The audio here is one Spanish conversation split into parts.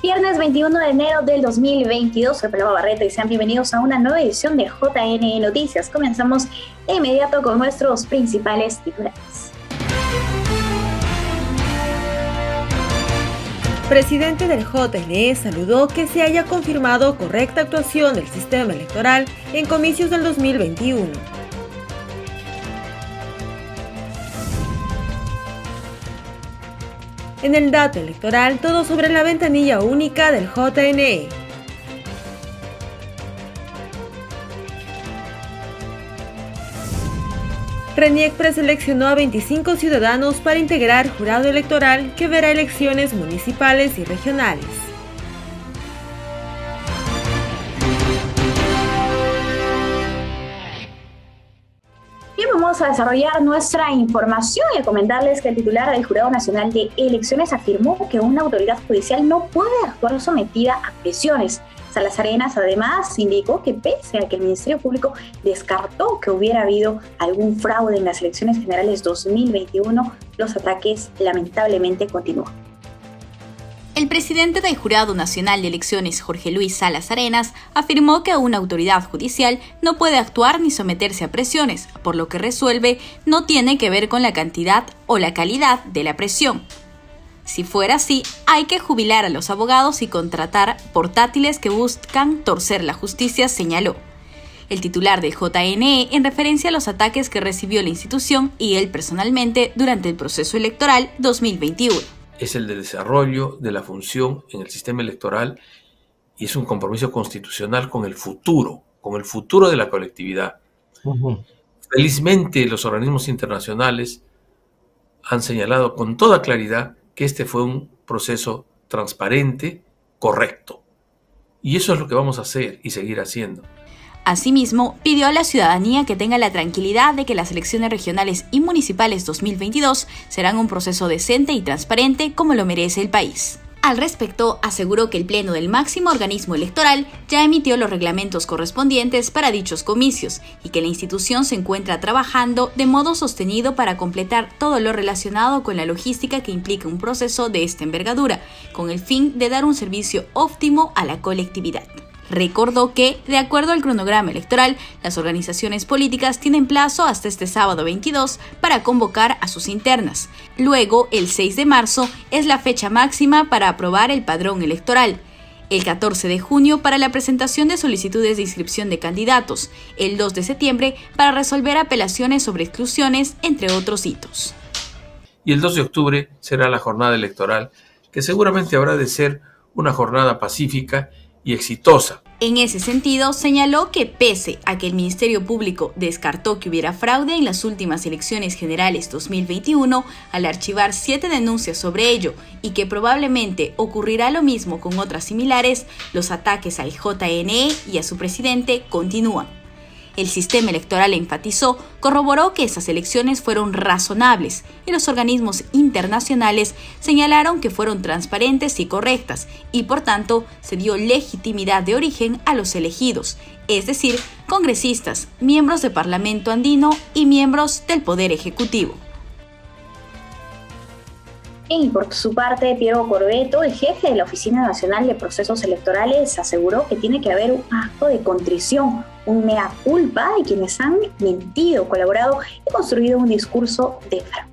Viernes 21 de enero del 2022, soy Paloma Barreto y sean bienvenidos a una nueva edición de JN Noticias. Comenzamos de inmediato con nuestros principales titulares. Presidente del JNE saludó que se haya confirmado correcta actuación del sistema electoral en comicios del 2021. En el dato electoral, todo sobre la ventanilla única del JNE. RENIEC preseleccionó a 25 ciudadanos para integrar jurado electoral que verá elecciones municipales y regionales. Vamos a desarrollar nuestra información y a comentarles que el titular del Jurado Nacional de Elecciones afirmó que una autoridad judicial no puede actuar sometida a presiones. Salas Arenas además indicó que pese a que el Ministerio Público descartó que hubiera habido algún fraude en las elecciones generales 2021, los ataques lamentablemente continúan. El presidente del Jurado Nacional de Elecciones, Jorge Luis Salas Arenas, afirmó que una autoridad judicial no puede actuar ni someterse a presiones, por lo que resuelve no tiene que ver con la cantidad o la calidad de la presión. Si fuera así, hay que jubilar a los abogados y contratar portátiles que buscan torcer la justicia, señaló. El titular del JNE en referencia a los ataques que recibió la institución y él personalmente durante el proceso electoral 2021. Es el del desarrollo de la función en el sistema electoral y es un compromiso constitucional con el futuro de la colectividad. Felizmente, los organismos internacionales han señalado con toda claridad que este fue un proceso transparente, correcto. Y eso es lo que vamos a hacer y seguir haciendo. Asimismo, pidió a la ciudadanía que tenga la tranquilidad de que las elecciones regionales y municipales 2022 serán un proceso decente y transparente como lo merece el país. Al respecto, aseguró que el Pleno del máximo organismo electoral ya emitió los reglamentos correspondientes para dichos comicios y que la institución se encuentra trabajando de modo sostenido para completar todo lo relacionado con la logística que implica un proceso de esta envergadura, con el fin de dar un servicio óptimo a la colectividad. Recordó que, de acuerdo al cronograma electoral, las organizaciones políticas tienen plazo hasta este sábado 22 para convocar a sus internas. Luego, el 6 de marzo es la fecha máxima para aprobar el padrón electoral. El 14 de junio para la presentación de solicitudes de inscripción de candidatos. El 2 de septiembre para resolver apelaciones sobre exclusiones, entre otros hitos. Y el 2 de octubre será la jornada electoral, que seguramente habrá de ser una jornada pacífica y exitosa. En ese sentido, señaló que pese a que el Ministerio Público descartó que hubiera fraude en las últimas elecciones generales 2021 al archivar 7 denuncias sobre ello y que probablemente ocurrirá lo mismo con otras similares, los ataques al JNE y a su presidente continúan. El sistema electoral, enfatizó, corroboró que esas elecciones fueron razonables y los organismos internacionales señalaron que fueron transparentes y correctas y por tanto se dio legitimidad de origen a los elegidos, es decir, congresistas, miembros del Parlamento andino y miembros del Poder Ejecutivo. Y por su parte, Piero Corbeto, el jefe de la Oficina Nacional de Procesos Electorales, aseguró que tiene que haber un acto de contrición, un mea culpa de quienes han mentido, colaborado y construido un discurso de fraude.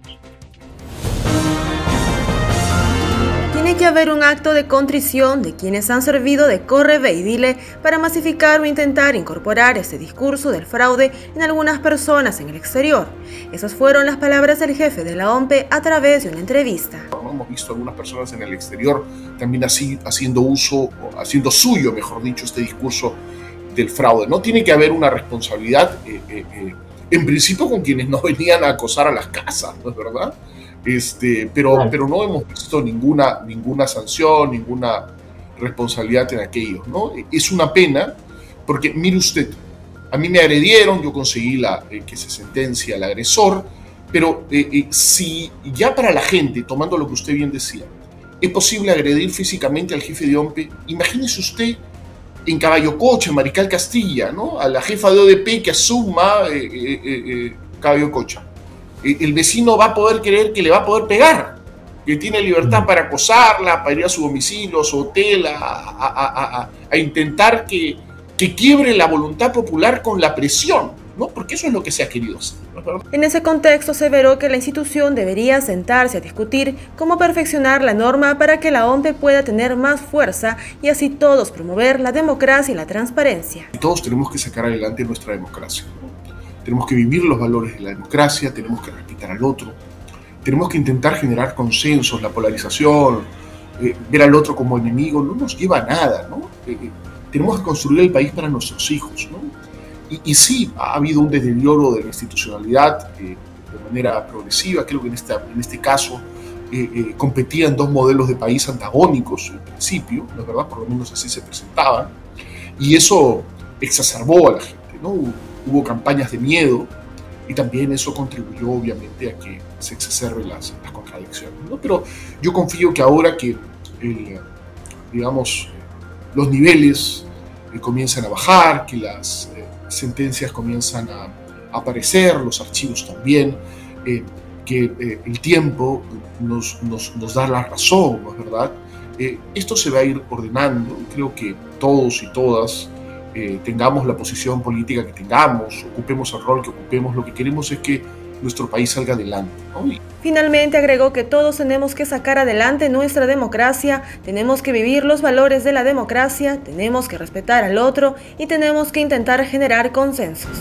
Tiene que haber un acto de contrición de quienes han servido de corre ve y dile para masificar o intentar incorporar ese discurso del fraude en algunas personas en el exterior. Esas fueron las palabras del jefe de la OMPE a través de una entrevista. Hemos visto algunas personas en el exterior también así haciendo suyo, mejor dicho, este discurso del fraude. No tiene que haber una responsabilidad, en principio, con quienes nos venían a acosar a las casas, ¿no es verdad? Pero no hemos visto ninguna sanción, ninguna responsabilidad en aquellos, ¿no? Es una pena, porque mire usted, a mí me agredieron, yo conseguí que se sentencie al agresor, pero si ya para la gente, tomando lo que usted bien decía, es posible agredir físicamente al jefe de OMPE, imagínese usted en Caballo Cocha, en Marical Castilla, ¿no? A la jefa de ODP que asuma Caballo Cocha. El vecino va a poder creer que le va a poder pegar, que tiene libertad para acosarla, para ir a su domicilio, a su hotel, a intentar que quiebre la voluntad popular con la presión, ¿no? Porque eso es lo que se ha querido hacer, ¿no? En ese contexto aseveró que la institución debería sentarse a discutir cómo perfeccionar la norma para que la OMPE pueda tener más fuerza y así todos promover la democracia y la transparencia. Y todos tenemos que sacar adelante nuestra democracia, ¿no? Tenemos que vivir los valores de la democracia, tenemos que respetar al otro, tenemos que intentar generar consensos. La polarización, ver al otro como enemigo, no nos lleva a nada, ¿no? Tenemos que construir el país para nuestros hijos, ¿no? Y sí, ha habido un deterioro de la institucionalidad de manera progresiva. Creo que en este caso competían dos modelos de país antagónicos en principio, ¿no es verdad? Por lo menos así se presentaban, y eso exacerbó a la gente, ¿no? Hubo campañas de miedo y también eso contribuyó obviamente a que se exacerben las contradicciones, ¿no? Pero yo confío que ahora que los niveles comienzan a bajar, que las sentencias comienzan a aparecer, los archivos también, que el tiempo nos da la razón, ¿no es verdad? Esto se va a ir ordenando. Creo que todos y todas tengamos la posición política que tengamos, ocupemos el rol que ocupemos, lo que queremos es que nuestro país salga adelante, ¿no? Finalmente agregó que todos tenemos que sacar adelante nuestra democracia, tenemos que vivir los valores de la democracia, tenemos que respetar al otro y tenemos que intentar generar consensos.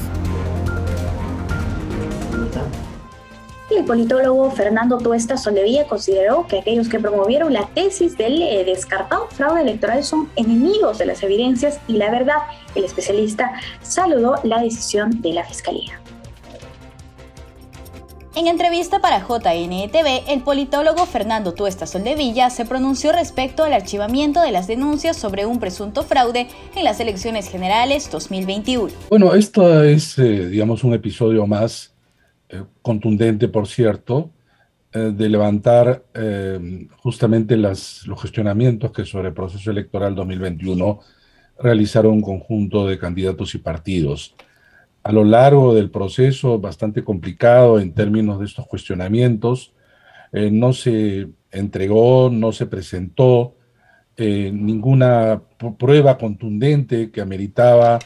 El politólogo Fernando Tuesta Soldevilla consideró que aquellos que promovieron la tesis del descartado fraude electoral son enemigos de las evidencias y la verdad. El especialista saludó la decisión de la Fiscalía. En entrevista para JNTV, el politólogo Fernando Tuesta Soldevilla se pronunció respecto al archivamiento de las denuncias sobre un presunto fraude en las elecciones generales 2021. Bueno, esto es, un episodio más contundente, por cierto, de levantar justamente los cuestionamientos que sobre el proceso electoral 2021 realizaron un conjunto de candidatos y partidos. A lo largo del proceso, bastante complicado en términos de estos cuestionamientos, no se entregó, no se presentó ninguna prueba contundente que ameritaba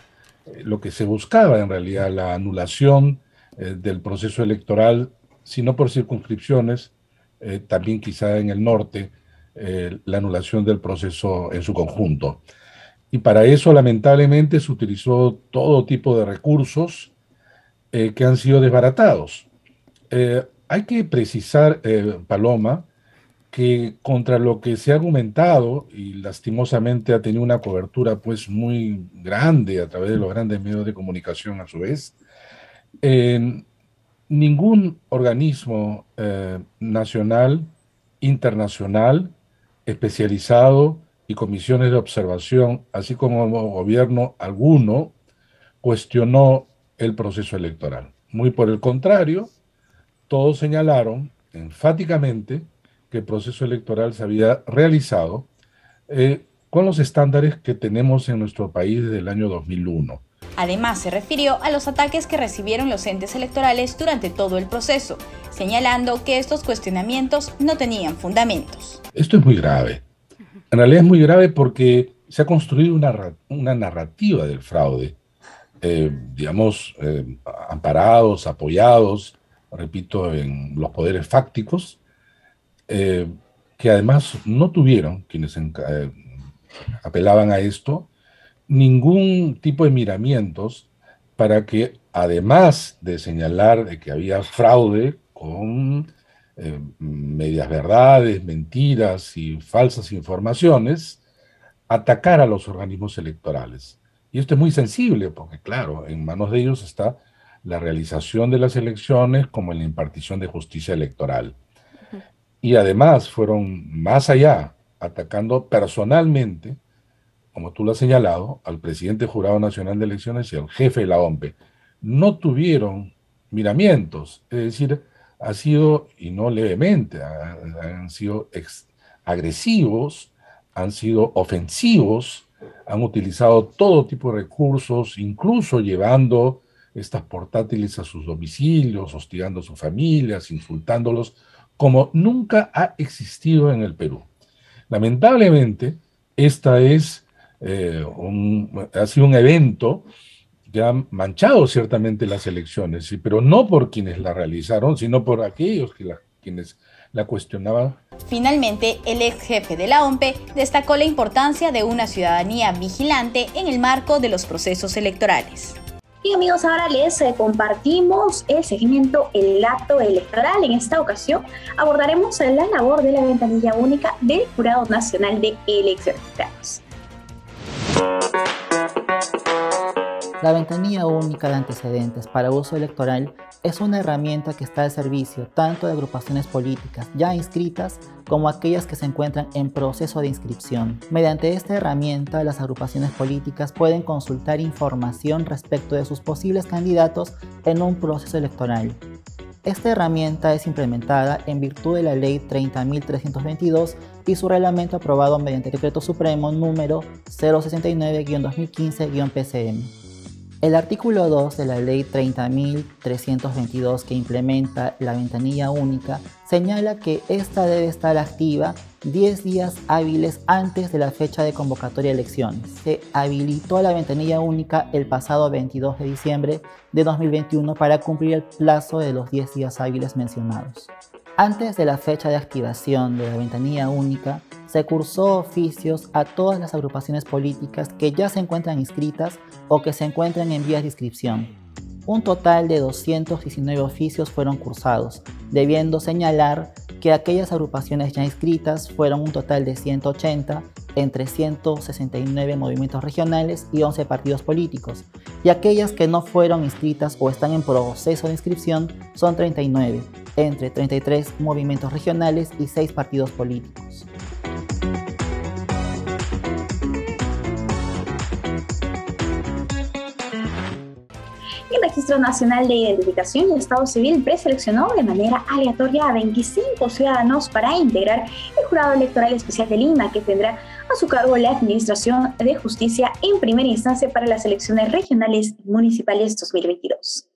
lo que se buscaba en realidad, la anulación del proceso electoral, sino por circunscripciones, también quizá en el norte, la anulación del proceso en su conjunto. Y para eso, lamentablemente, se utilizó todo tipo de recursos que han sido desbaratados. Hay que precisar, Paloma, que contra lo que se ha argumentado, y lastimosamente ha tenido una cobertura pues muy grande a través de los grandes medios de comunicación a su vez, ningún organismo nacional, internacional, especializado y comisiones de observación, así como gobierno alguno, cuestionó el proceso electoral. Muy por el contrario, todos señalaron enfáticamente que el proceso electoral se había realizado con los estándares que tenemos en nuestro país desde el año 2001. Además, se refirió a los ataques que recibieron los entes electorales durante todo el proceso, señalando que estos cuestionamientos no tenían fundamentos. Esto es muy grave. En realidad es muy grave porque se ha construido una narrativa del fraude, amparados, apoyados, repito, en los poderes fácticos, que además no tuvieron, quienes apelaban a esto, ningún tipo de miramientos para que, además de señalar de que había fraude con medias verdades, mentiras y falsas informaciones, atacar a los organismos electorales. Y esto es muy sensible porque, claro, en manos de ellos está la realización de las elecciones como en la impartición de justicia electoral. Y además fueron más allá, atacando personalmente, como tú lo has señalado, al presidente del Jurado Nacional de Elecciones y al jefe de la OMPE. No tuvieron miramientos, es decir, ha sido, y no levemente, han sido agresivos, han sido ofensivos, han utilizado todo tipo de recursos, incluso llevando estas portátiles a sus domicilios, hostigando a sus familias, insultándolos, como nunca ha existido en el Perú. Lamentablemente, esta ha sido un evento que ha manchado ciertamente las elecciones, pero no por quienes la realizaron, sino por aquellos quienes la cuestionaban. Finalmente, el ex jefe de la OMPE destacó la importancia de una ciudadanía vigilante en el marco de los procesos electorales. Y amigos, ahora les compartimos el seguimiento, el acto electoral. En esta ocasión abordaremos la labor de la ventanilla única del Jurado Nacional de Elecciones. La ventanilla única de antecedentes para uso electoral es una herramienta que está al servicio tanto de agrupaciones políticas ya inscritas como aquellas que se encuentran en proceso de inscripción. Mediante esta herramienta, las agrupaciones políticas pueden consultar información respecto de sus posibles candidatos en un proceso electoral. Esta herramienta es implementada en virtud de la Ley 30.322 y su reglamento aprobado mediante el Decreto Supremo número 069-2015-PCM. El artículo 2 de la Ley 30.322, que implementa la ventanilla única, señala que esta debe estar activa 10 días hábiles antes de la fecha de convocatoria de elecciones. Se habilitó la ventanilla única el pasado 22 de diciembre de 2021 para cumplir el plazo de los 10 días hábiles mencionados. Antes de la fecha de activación de la ventanilla única, se cursó oficios a todas las agrupaciones políticas que ya se encuentran inscritas o que se encuentran en vías de inscripción. Un total de 219 oficios fueron cursados, debiendo señalar que aquellas agrupaciones ya inscritas fueron un total de 180 entre 169 movimientos regionales y 11 partidos políticos, y aquellas que no fueron inscritas o están en proceso de inscripción son 39, entre 33 movimientos regionales y 6 partidos políticos. El Registro Nacional de Identificación y Estado Civil preseleccionó de manera aleatoria a 25 ciudadanos para integrar el Jurado Electoral Especial de Lima, que tendrá a su cargo la Administración de Justicia en primera instancia para las elecciones regionales y municipales 2022.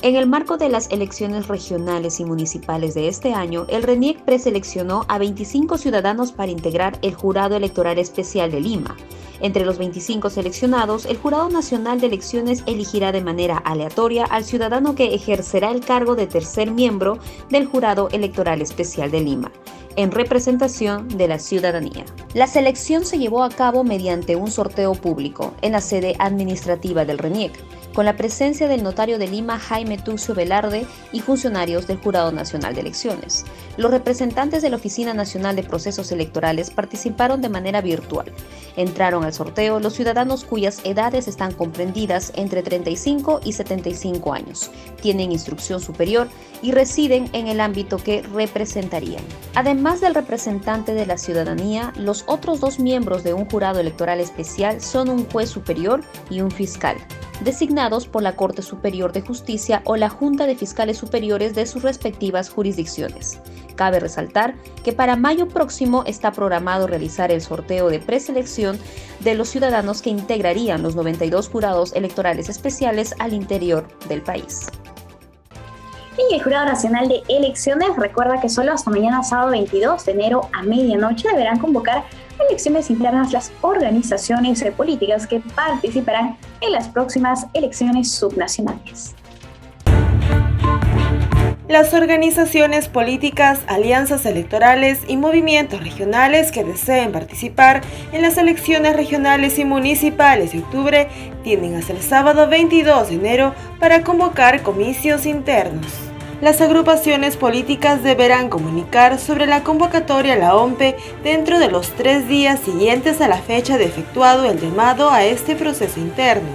En el marco de las elecciones regionales y municipales de este año, el RENIEC preseleccionó a 25 ciudadanos para integrar el Jurado Electoral Especial de Lima. Entre los 25 seleccionados, el Jurado Nacional de Elecciones elegirá de manera aleatoria al ciudadano que ejercerá el cargo de tercer miembro del Jurado Electoral Especial de Lima, en representación de la ciudadanía. La selección se llevó a cabo mediante un sorteo público en la sede administrativa del RENIEC, con la presencia del notario de Lima, Jaime Tucio Velarde, y funcionarios del Jurado Nacional de Elecciones. Los representantes de la Oficina Nacional de Procesos Electorales participaron de manera virtual. Entraron al sorteo los ciudadanos cuyas edades están comprendidas entre 35 y 75 años, tienen instrucción superior y residen en el ámbito que representarían. Además del representante de la ciudadanía, los otros 2 miembros de un jurado electoral especial son un juez superior y un fiscal, designados por la Corte Superior de Justicia o la Junta de Fiscales Superiores de sus respectivas jurisdicciones. Cabe resaltar que para mayo próximo está programado realizar el sorteo de preselección de los ciudadanos que integrarían los 92 jurados electorales especiales al interior del país. Y el Jurado Nacional de Elecciones recuerda que solo hasta mañana sábado 22 de enero a medianoche deberán convocar elecciones internas las organizaciones políticas que participarán en las próximas elecciones subnacionales. Las organizaciones políticas, alianzas electorales y movimientos regionales que deseen participar en las elecciones regionales y municipales de octubre tienen hasta el sábado 22 de enero para convocar comicios internos. Las agrupaciones políticas deberán comunicar sobre la convocatoria a la OMPE dentro de los 3 días siguientes a la fecha de efectuado el llamado a este proceso interno.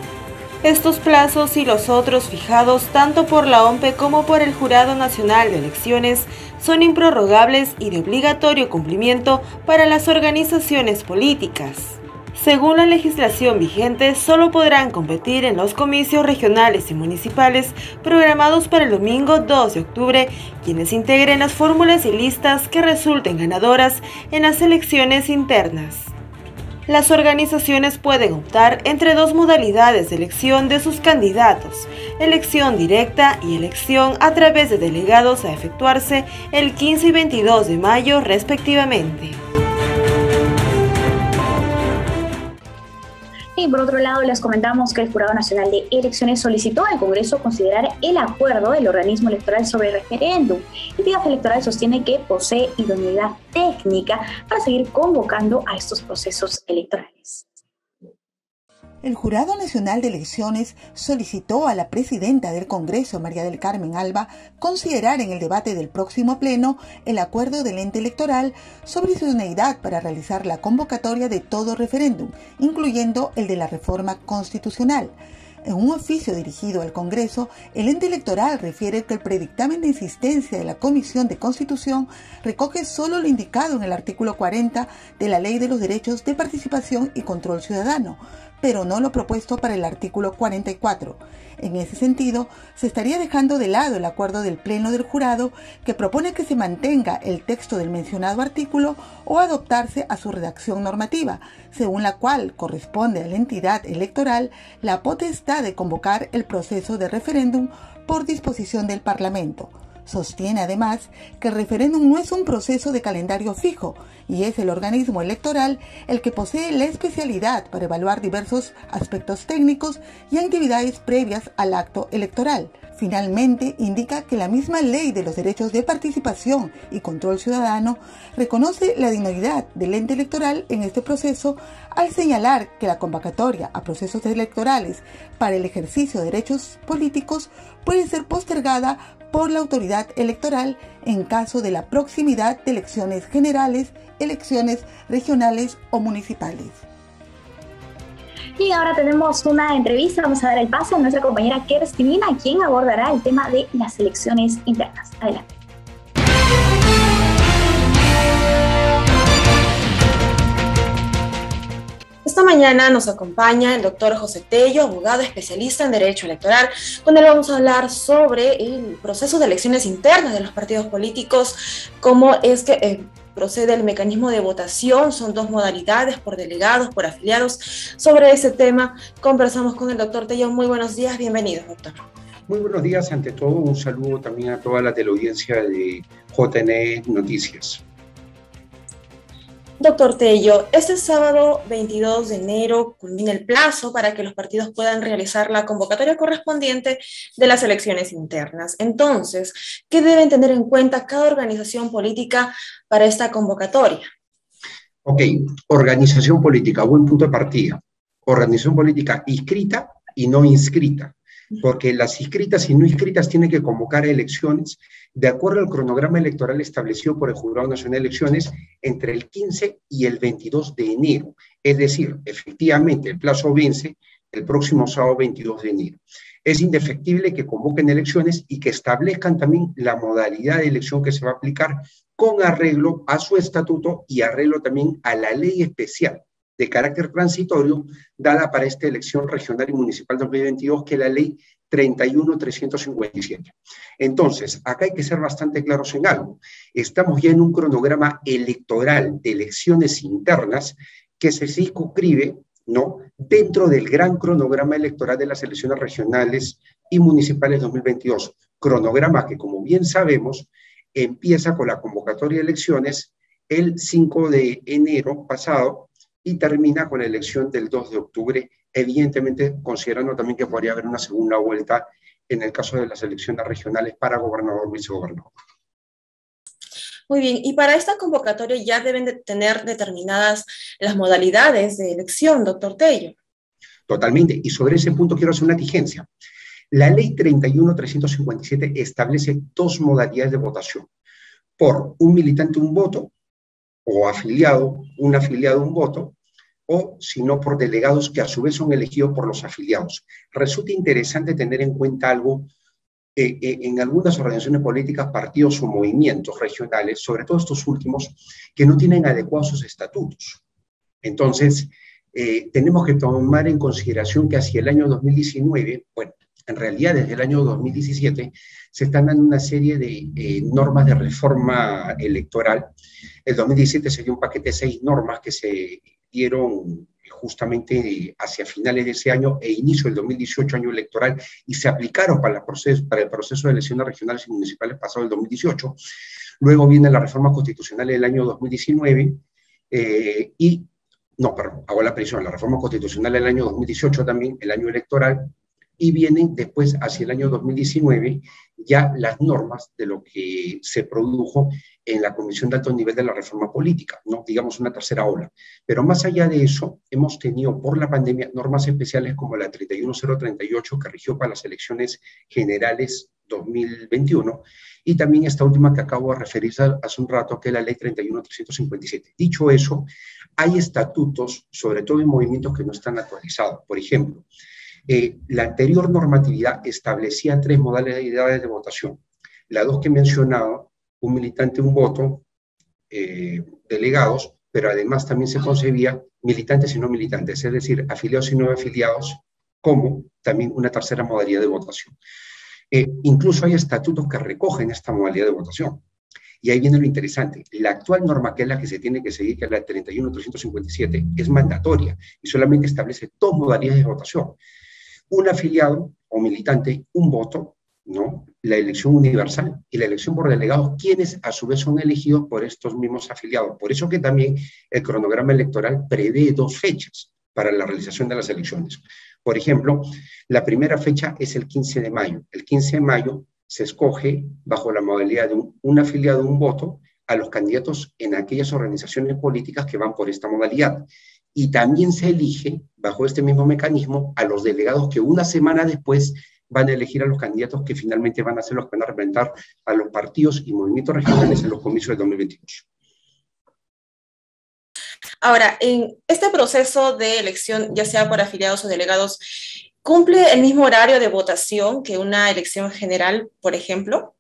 Estos plazos y los otros fijados tanto por la OMPE como por el Jurado Nacional de Elecciones son improrrogables y de obligatorio cumplimiento para las organizaciones políticas. Según la legislación vigente, solo podrán competir en los comicios regionales y municipales programados para el domingo 2 de octubre quienes integren las fórmulas y listas que resulten ganadoras en las elecciones internas. Las organizaciones pueden optar entre dos modalidades de elección de sus candidatos, elección directa y elección a través de delegados a efectuarse el 15 y 22 de mayo respectivamente. Y por otro lado, les comentamos que el Jurado Nacional de Elecciones solicitó al Congreso considerar el acuerdo del organismo electoral sobre el referéndum. El entidad electoral sostiene que posee idoneidad técnica para seguir convocando a estos procesos electorales. El Jurado Nacional de Elecciones solicitó a la presidenta del Congreso, María del Carmen Alba, considerar en el debate del próximo pleno el acuerdo del ente electoral sobre su idoneidad para realizar la convocatoria de todo referéndum, incluyendo el de la reforma constitucional. En un oficio dirigido al Congreso, el ente electoral refiere que el predictamen de insistencia de la Comisión de Constitución recoge solo lo indicado en el artículo 40 de la Ley de los Derechos de Participación y Control Ciudadano, pero no lo propuesto para el artículo 44. En ese sentido, se estaría dejando de lado el acuerdo del Pleno del Jurado que propone que se mantenga el texto del mencionado artículo o adoptarse a su redacción normativa, según la cual corresponde a la entidad electoral la potestad de convocar el proceso de referéndum por disposición del Parlamento. Sostiene además que el referéndum no es un proceso de calendario fijo y es el organismo electoral el que posee la especialidad para evaluar diversos aspectos técnicos y actividades previas al acto electoral. Finalmente, indica que la misma Ley de los Derechos de Participación y Control Ciudadano reconoce la dignidad del ente electoral en este proceso al señalar que la convocatoria a procesos electorales para el ejercicio de derechos políticos puede ser postergada por la autoridad electoral en caso de la proximidad de elecciones generales, elecciones regionales o municipales. Y ahora tenemos una entrevista, vamos a dar el paso a nuestra compañera Kerstin, quien abordará el tema de las elecciones internas. Adelante. Esta mañana nos acompaña el doctor José Tello, abogado especialista en Derecho Electoral. Con él vamos a hablar sobre el proceso de elecciones internas de los partidos políticos, cómo es que procede el mecanismo de votación, son dos modalidades, por delegados, por afiliados. Sobre ese tema conversamos con el doctor Tello. Muy buenos días, bienvenido, doctor. Muy buenos días, ante todo un saludo también a toda la teleaudiencia de JNE Noticias. Doctor Tello, este sábado 22 de enero culmina el plazo para que los partidos puedan realizar la convocatoria correspondiente de las elecciones internas. Entonces, ¿qué deben tener en cuenta cada organización política para esta convocatoria? Ok, organización política, buen punto de partida. Organización política inscrita y no inscrita, porque las inscritas y no inscritas tienen que convocar elecciones de acuerdo al cronograma electoral establecido por el Jurado Nacional de Elecciones entre el 15 y el 22 de enero. Es decir, efectivamente, el plazo vence el próximo sábado 22 de enero. Es indefectible que convoquen elecciones y que establezcan también la modalidad de elección que se va a aplicar con arreglo a su estatuto y arreglo también a la ley especial de carácter transitorio dada para esta elección regional y municipal 2022, que es la ley 31.357. Entonces, acá hay que ser bastante claros en algo. Estamos ya en un cronograma electoral de elecciones internas que se circunscribe, ¿no?, dentro del gran cronograma electoral de las elecciones regionales y municipales 2022. Cronograma que, como bien sabemos, empieza con la convocatoria de elecciones el 5 de enero pasado y termina con la elección del 2 de octubre, evidentemente considerando también que podría haber una segunda vuelta en el caso de las elecciones regionales para gobernador o vicegobernador. Muy bien, y para esta convocatoria ya deben de tener determinadas las modalidades de elección, doctor Tello. Totalmente, y sobre ese punto quiero hacer una tigencia. La ley 31.357 establece dos modalidades de votación: por un militante un voto, o afiliado, un afiliado un voto, o si no por delegados que a su vez son elegidos por los afiliados. Resulta interesante tener en cuenta algo, en algunas organizaciones políticas, partidos o movimientos regionales, sobre todo estos últimos, que no tienen adecuados sus estatutos. Entonces, tenemos que tomar en consideración que hacia el año 2019, bueno, en realidad desde el año 2017, se están dando una serie de normas de reforma electoral. El 2017 se dio un paquete de 6 normas que se dieron justamente hacia finales de ese año e inicio del 2018, año electoral, y se aplicaron para el proceso de elecciones regionales y municipales pasado el 2018. Luego viene la reforma constitucional del año 2019 hago la previsión, la reforma constitucional del año 2018 también, el año electoral, y vienen después, hacia el año 2019, ya las normas de lo que se produjo en la Comisión de Alto Nivel de la Reforma Política, ¿no? Digamos una tercera ola. Pero más allá de eso, hemos tenido por la pandemia normas especiales como la 31038, que rigió para las elecciones generales 2021, y también esta última que acabo de referirse hace un rato, que es la ley 31357. Dicho eso, hay estatutos, sobre todo en movimientos que no están actualizados. Por ejemplo, la anterior normatividad establecía 3 modalidades de votación. Las 2 que he mencionado, un militante, un voto, delegados, pero además también se concebía militantes y no militantes, es decir, afiliados y no afiliados, como también una tercera modalidad de votación. Incluso hay estatutos que recogen esta modalidad de votación. Y ahí viene lo interesante. La actual norma, que es la que se tiene que seguir, que es la 31357, es mandatoria y solamente establece 2 modalidades de votación. Un afiliado o militante, un voto, ¿no? La elección universal y la elección por delegados, quienes a su vez son elegidos por estos mismos afiliados. Por eso que también el cronograma electoral prevé 2 fechas para la realización de las elecciones. Por ejemplo, la primera fecha es el 15 de mayo. El 15 de mayo se escoge, bajo la modalidad de un afiliado, un voto, a los candidatos en aquellas organizaciones políticas que van por esta modalidad. Y también se elige, bajo este mismo mecanismo, a los delegados que una semana después van a elegir a los candidatos que finalmente van a ser los que van a representar a los partidos y movimientos regionales en los comicios del 2022. Ahora, en este proceso de elección, ya sea por afiliados o delegados, ¿cumple el mismo horario de votación que una elección general, por ejemplo?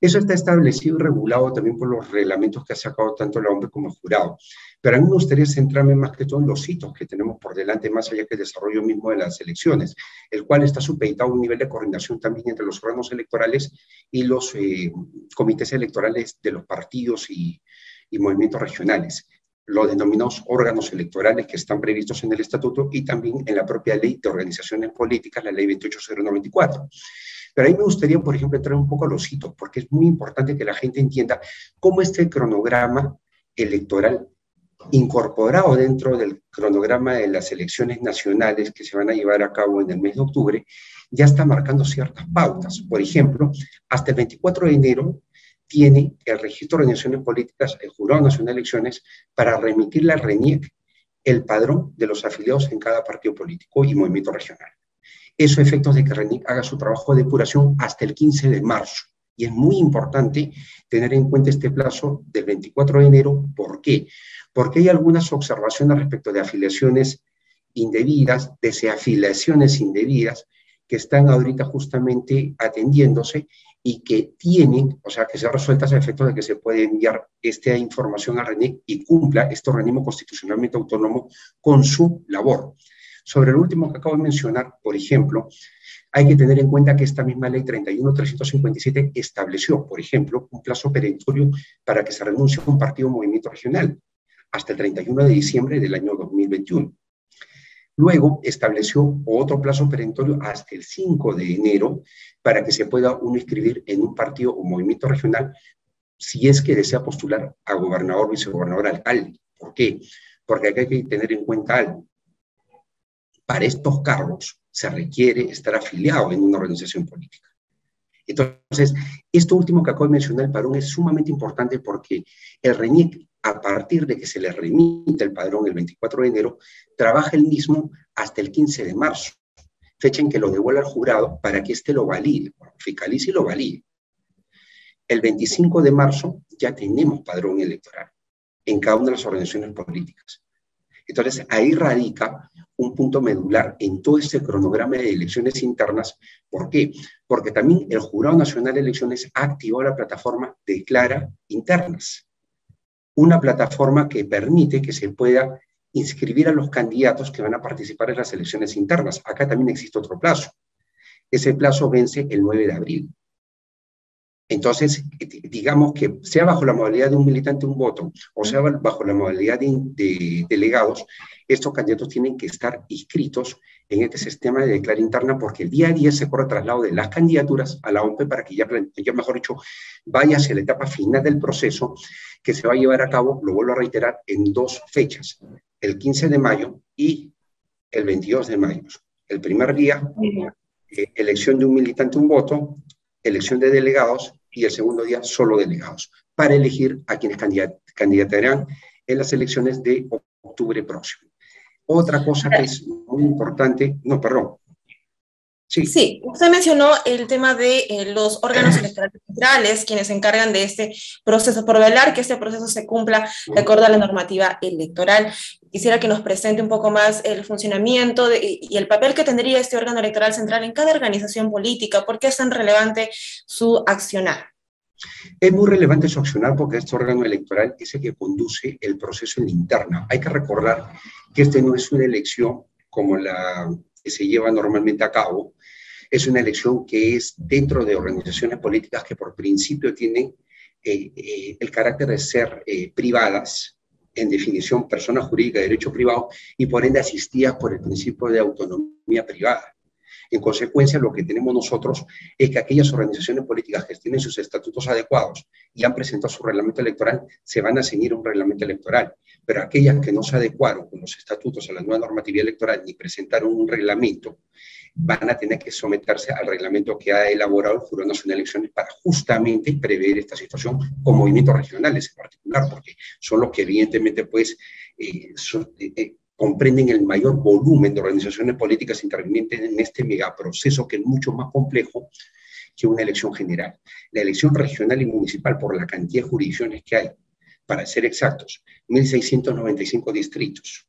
Eso está establecido y regulado también por los reglamentos que ha sacado tanto la OMP como el jurado. Pero a mí me gustaría centrarme más que todo en los hitos que tenemos por delante, más allá que el desarrollo mismo de las elecciones, el cual está supeditado a un nivel de coordinación también entre los órganos electorales y los comités electorales de los partidos y movimientos regionales, los denominados órganos electorales que están previstos en el estatuto y también en la propia ley de organizaciones políticas, la ley 28094. Pero ahí me gustaría, por ejemplo, entrar un poco a los hitos, porque es muy importante que la gente entienda cómo este cronograma electoral incorporado dentro del cronograma de las elecciones nacionales que se van a llevar a cabo en el mes de octubre, ya está marcando ciertas pautas. Por ejemplo, hasta el 24 de enero tiene el Registro de Organizaciones Políticas, el Jurado Nacional de Elecciones, para remitirle al RENIEC el padrón de los afiliados en cada partido político y movimiento regional. Eso a efectos de que RENIEC haga su trabajo de depuración hasta el 15 de marzo. Y es muy importante tener en cuenta este plazo del 24 de enero. ¿Por qué? Porque hay algunas observaciones respecto de afiliaciones indebidas, desafiliaciones indebidas, que están ahorita justamente atendiéndose y que tienen, o sea, que se resueltas a efectos de que se puede enviar esta información a RENIEC y cumpla este organismo constitucionalmente autónomo con su labor. Sobre lo último que acabo de mencionar, por ejemplo, hay que tener en cuenta que esta misma ley 31357 estableció, por ejemplo, un plazo perentorio para que se renuncie a un partido o movimiento regional hasta el 31 de diciembre del año 2021. Luego estableció otro plazo perentorio hasta el 5 de enero para que se pueda uno inscribir en un partido o movimiento regional si es que desea postular a gobernador, vicegobernador, alcalde. ¿Por qué? Porque acá hay que tener en cuenta algo. Para estos cargos se requiere estar afiliado en una organización política. Entonces, esto último que acabo de mencionar, el padrón, es sumamente importante porque el RENIEC, a partir de que se le remite el padrón el 24 de enero, trabaja el mismo hasta el 15 de marzo, fecha en que lo devuelve al jurado para que éste lo valide, fiscalice y lo valide. El 25 de marzo ya tenemos padrón electoral en cada una de las organizaciones políticas. Entonces, ahí radica un punto medular en todo este cronograma de elecciones internas. ¿Por qué? Porque también el Jurado Nacional de Elecciones activó la plataforma Declara Internas, una plataforma que permite que se pueda inscribir a los candidatos que van a participar en las elecciones internas. Acá también existe otro plazo. Ese plazo vence el 9 de abril. Entonces, digamos que sea bajo la modalidad de un militante un voto, o sea bajo la modalidad de delegados, estos candidatos tienen que estar inscritos en este sistema de declara interna, porque el día a día se corre traslado de las candidaturas a la OMP para que ya mejor dicho, vaya hacia la etapa final del proceso que se va a llevar a cabo, lo vuelvo a reiterar, en 2 fechas, el 15 de mayo y el 22 de mayo. El primer día, elección de un militante un voto, elección de delegados, y el segundo día solo delegados, para elegir a quienes candidatarán en las elecciones de octubre próximo. Otra cosa que es muy importante, no, perdón. Sí, usted mencionó el tema de los órganos electorales centrales, quienes se encargan de este proceso, por velar que este proceso se cumpla de acuerdo a la normativa electoral. Quisiera que nos presente un poco más el funcionamiento y el papel que tendría este órgano electoral central en cada organización política. ¿Por qué es tan relevante su accionar? Es muy relevante su accionar porque este órgano electoral es el que conduce el proceso en la interna. Hay que recordar que este no es una elección como la que se lleva normalmente a cabo. Es una elección que es dentro de organizaciones políticas que por principio tienen el carácter de ser privadas, en definición personas jurídicas de derecho privado, y por ende asistidas por el principio de autonomía privada. En consecuencia, lo que tenemos nosotros es que aquellas organizaciones políticas que tienen sus estatutos adecuados y han presentado su reglamento electoral, se van a ceñir a un reglamento electoral. Pero aquellas que no se adecuaron con los estatutos a la nueva normatividad electoral ni presentaron un reglamento, van a tener que someterse al reglamento que ha elaborado el Jurado Nacional de Elecciones para justamente prever esta situación con movimientos regionales en particular, porque son los que evidentemente pues comprenden el mayor volumen de organizaciones políticas intervinientes en este megaproceso que es mucho más complejo que una elección general. La elección regional y municipal, por la cantidad de jurisdicciones que hay, para ser exactos, 1.695 distritos,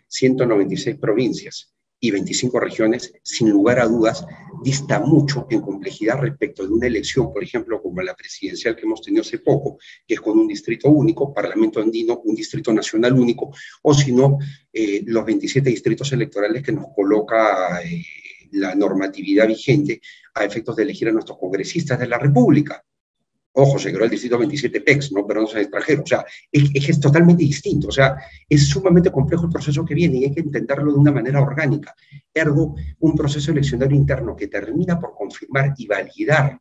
196 provincias y 25 regiones, sin lugar a dudas, dista mucho en complejidad respecto de una elección, por ejemplo, como la presidencial que hemos tenido hace poco, que es con un distrito único, Parlamento andino, un distrito nacional único, o si no, los 27 distritos electorales que nos coloca la normatividad vigente a efectos de elegir a nuestros congresistas de la República. Ojo, se creó el distrito 27 PEX, ¿no? Pero no son extranjeros. O sea, es totalmente distinto. O sea, es sumamente complejo el proceso que viene y hay que entenderlo de una manera orgánica. Ergo, un proceso eleccionario interno que termina por confirmar y validar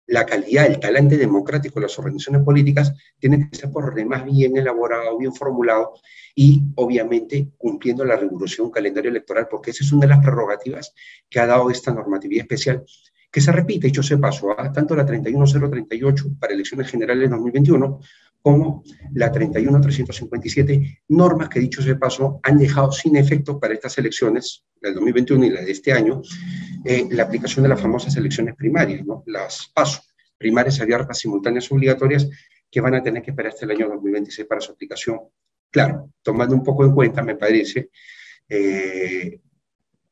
la calidad, el talante democrático de las organizaciones políticas, tiene que ser por demás bien elaborado, bien formulado y, obviamente, cumpliendo la rigurosidad de un calendario electoral, porque esa es una de las prerrogativas que ha dado esta normatividad especial, que se repite, dicho sea paso, tanto la 31038 para elecciones generales 2021 como la 31357, normas que, dicho sea paso, han dejado sin efecto para estas elecciones, la del 2021 y la de este año, la aplicación de las famosas elecciones primarias, ¿no? Las PASO, primarias abiertas, simultáneas, obligatorias, que van a tener que esperar hasta el año 2026 para su aplicación. Claro, tomando un poco en cuenta, me parece,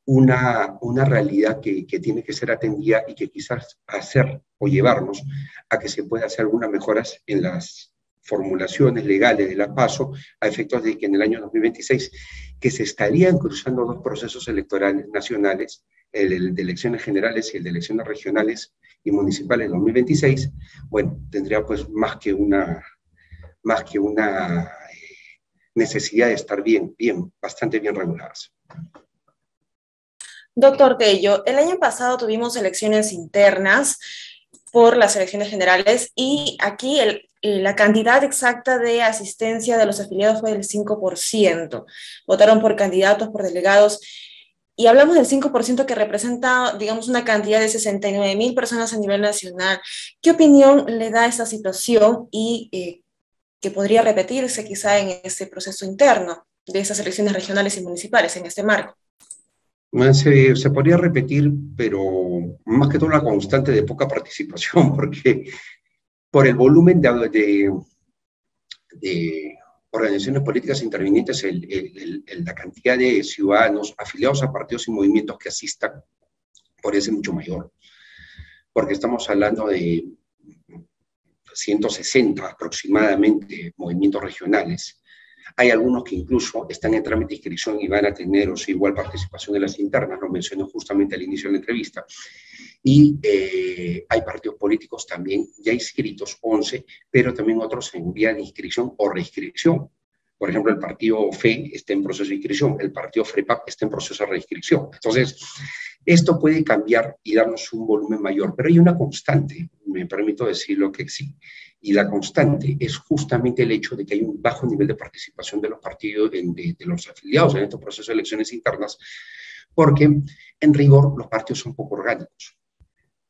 una realidad que tiene que ser atendida y que quizás hacer o llevarnos a que se pueda hacer algunas mejoras en las formulaciones legales de la PASO a efectos de que en el año 2026, que se estarían cruzando 2 procesos electorales nacionales, el de elecciones generales y el de elecciones regionales y municipales 2026, bueno, tendría pues más que una necesidad de estar bastante bien reguladas. Doctor Tello, el año pasado tuvimos elecciones internas por las elecciones generales y aquí la cantidad exacta de asistencia de los afiliados fue del 5%. Votaron por candidatos, por delegados, y hablamos del 5% que representa, digamos, una cantidad de 69.000 personas a nivel nacional. ¿Qué opinión le da a esta situación y que podría repetirse quizá en este proceso interno de esas elecciones regionales y municipales en este marco? Se podría repetir, pero más que todo la constante de poca participación, porque por el volumen de organizaciones políticas intervinientes, la cantidad de ciudadanos afiliados a partidos y movimientos que asistan podría ser mucho mayor, porque estamos hablando de 160 aproximadamente movimientos regionales, Hay algunos que incluso están en trámite de inscripción y van a tener igual participación de las internas, lo mencioné justamente al inicio de la entrevista. Y hay partidos políticos también ya inscritos, 11, pero también otros en vía de inscripción o reinscripción. Por ejemplo, el partido FE está en proceso de inscripción, el partido FREPAP está en proceso de reinscripción. Entonces, esto puede cambiar y darnos un volumen mayor, pero hay una constante, me permito decirlo que sí, y la constante es justamente el hecho de que hay un bajo nivel de participación de los partidos, de los afiliados en estos procesos de elecciones internas, porque en rigor los partidos son poco orgánicos.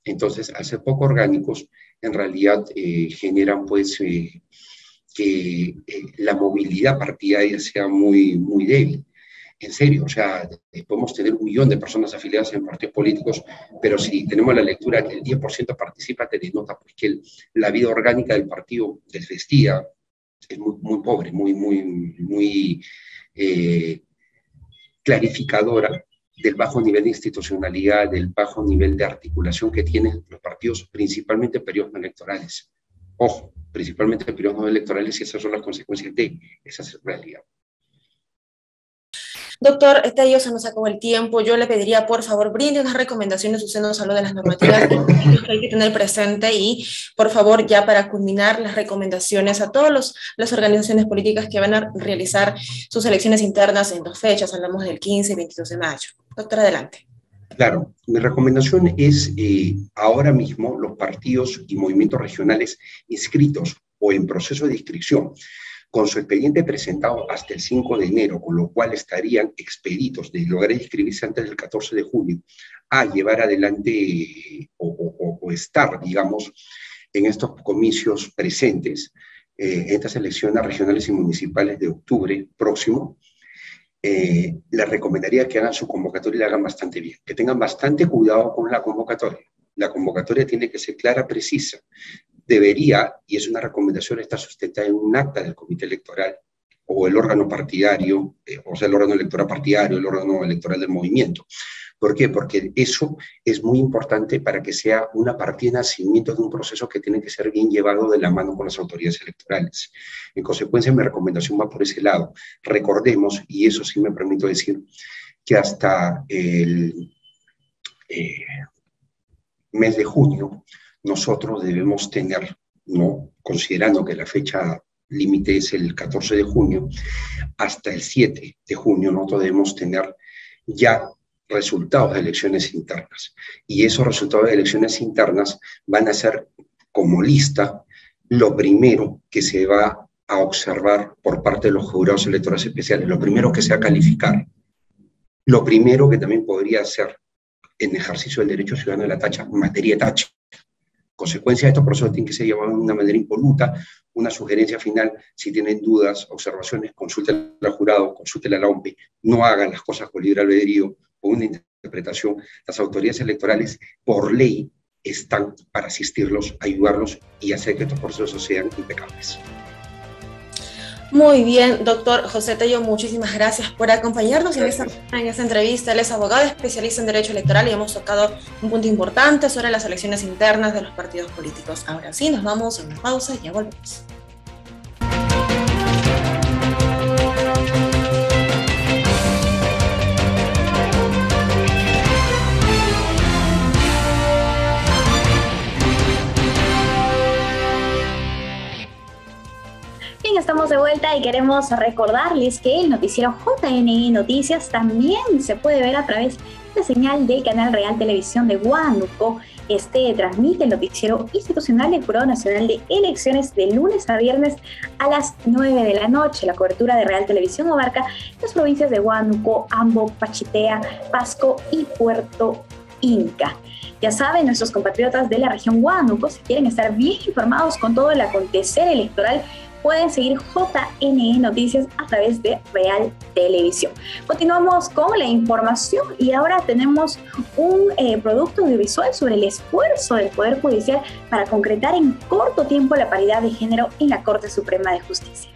Entonces, al ser poco orgánicos, en realidad generan pues que la movilidad partidaria sea muy, muy débil. En serio, o sea, podemos tener 1 millón de personas afiliadas en partidos políticos, pero si tenemos la lectura que el 10% participa, te denota pues, que la vida orgánica del partido desvestida es muy, muy pobre, muy clarificadora del bajo nivel de institucionalidad, del bajo nivel de articulación que tienen los partidos, principalmente en periodos no electorales. Ojo, principalmente en periodos no electorales, y esas son las consecuencias de esa realidad. Doctor Tello, se nos acabó el tiempo. Yo le pediría, por favor, brinde unas recomendaciones. Usted nos habló de las normativas que hay que tener presente y, por favor, ya para culminar, las recomendaciones a todas las organizaciones políticas que van a realizar sus elecciones internas en 2 fechas. Hablamos del 15 y 22 de mayo. Doctor, adelante. Claro, mi recomendación es ahora mismo los partidos y movimientos regionales inscritos o en proceso de inscripción, con su expediente presentado hasta el 5 de enero, con lo cual estarían expeditos de lograr inscribirse antes del 14 de junio, a llevar adelante o estar, digamos, en estos comicios presentes, estas elecciones regionales y municipales de octubre próximo. Les recomendaría que hagan su convocatoria y la hagan bastante bien, que tengan bastante cuidado con la convocatoria. La convocatoria tiene que ser clara, precisa. Debería, y es una recomendación, estar sustentada en un acta del comité electoral o el órgano partidario, o sea, el órgano electoral partidario, el órgano electoral del movimiento. ¿Por qué? Porque eso es muy importante para que sea una partida de nacimiento de un proceso que tiene que ser bien llevado de la mano con las autoridades electorales. En consecuencia, mi recomendación va por ese lado. Recordemos, y eso sí me permito decir, que hasta el mes de junio, nosotros debemos tener, ¿no?, considerando que la fecha límite es el 14 de junio, hasta el 7 de junio nosotros debemos tener ya resultados de elecciones internas. Y esos resultados de elecciones internas van a ser como lista lo primero que se va a observar por parte de los jurados electorales especiales, lo primero que se va a calificar, lo primero que también podría ser en ejercicio del derecho ciudadano de la tacha, materia de tacha. Consecuencia de estos procesos tienen que ser llevados de una manera impoluta. Una sugerencia final: si tienen dudas, observaciones, consulten al jurado, consulten a la OMPE, no hagan las cosas con libre albedrío o una interpretación. Las autoridades electorales, por ley, están para asistirlos, ayudarlos y hacer que estos procesos sean impecables. Muy bien, doctor José Tello, muchísimas gracias por acompañarnos en esta entrevista. Él es abogado especialista en Derecho Electoral y hemos tocado un punto importante sobre las elecciones internas de los partidos políticos. Ahora sí, nos vamos a una pausa y ya volvemos. Estamos de vuelta y queremos recordarles que el noticiero JNE Noticias también se puede ver a través de la señal del canal Real Televisión de Huánuco. Transmite el noticiero institucional del Jurado Nacional de Elecciones de lunes a viernes a las 9 de la noche. La cobertura de Real Televisión abarca las provincias de Huánuco, Ambo, Pachitea, Pasco y Puerto Inca. Ya saben, nuestros compatriotas de la región Huánuco, si quieren estar bien informados con todo el acontecer electoral, pueden seguir JNE Noticias a través de Real Televisión. Continuamos con la información y ahora tenemos un producto audiovisual sobre el esfuerzo del Poder Judicial para concretar en corto tiempo la paridad de género en la Corte Suprema de Justicia.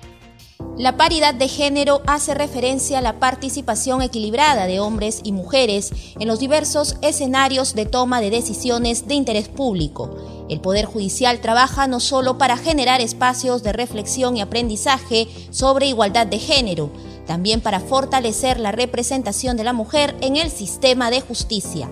La paridad de género hace referencia a la participación equilibrada de hombres y mujeres en los diversos escenarios de toma de decisiones de interés público. El Poder Judicial trabaja no solo para generar espacios de reflexión y aprendizaje sobre igualdad de género, también para fortalecer la representación de la mujer en el sistema de justicia.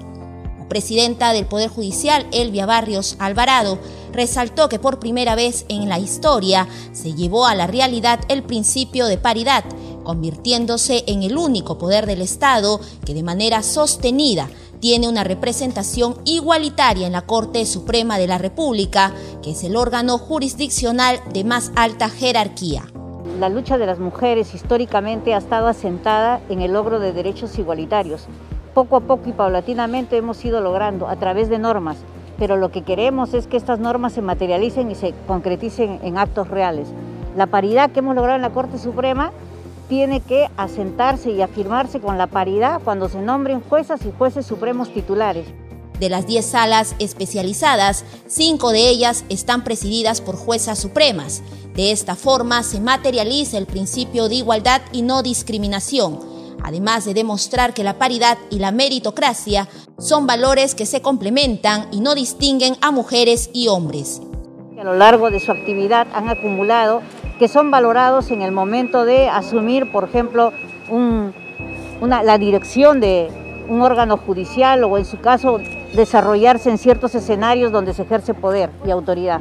La presidenta del Poder Judicial, Elvia Barrios Alvarado, resaltó que por primera vez en la historia se llevó a la realidad el principio de paridad, convirtiéndose en el único poder del Estado que de manera sostenida tiene una representación igualitaria en la Corte Suprema de la República, que es el órgano jurisdiccional de más alta jerarquía. La lucha de las mujeres históricamente ha estado asentada en el logro de derechos igualitarios. Poco a poco y paulatinamente hemos ido logrando a través de normas, pero lo que queremos es que estas normas se materialicen y se concreticen en actos reales. La paridad que hemos logrado en la Corte Suprema tiene que asentarse y afirmarse con la paridad cuando se nombren juezas y jueces supremos titulares. De las 10 salas especializadas, 5 de ellas están presididas por juezas supremas. De esta forma se materializa el principio de igualdad y no discriminación, además de demostrar que la paridad y la meritocracia son valores que se complementan y no distinguen a mujeres y hombres. A lo largo de su actividad han acumulado que son valorados en el momento de asumir, por ejemplo, la dirección de un órgano judicial o en su caso desarrollarse en ciertos escenarios donde se ejerce poder y autoridad.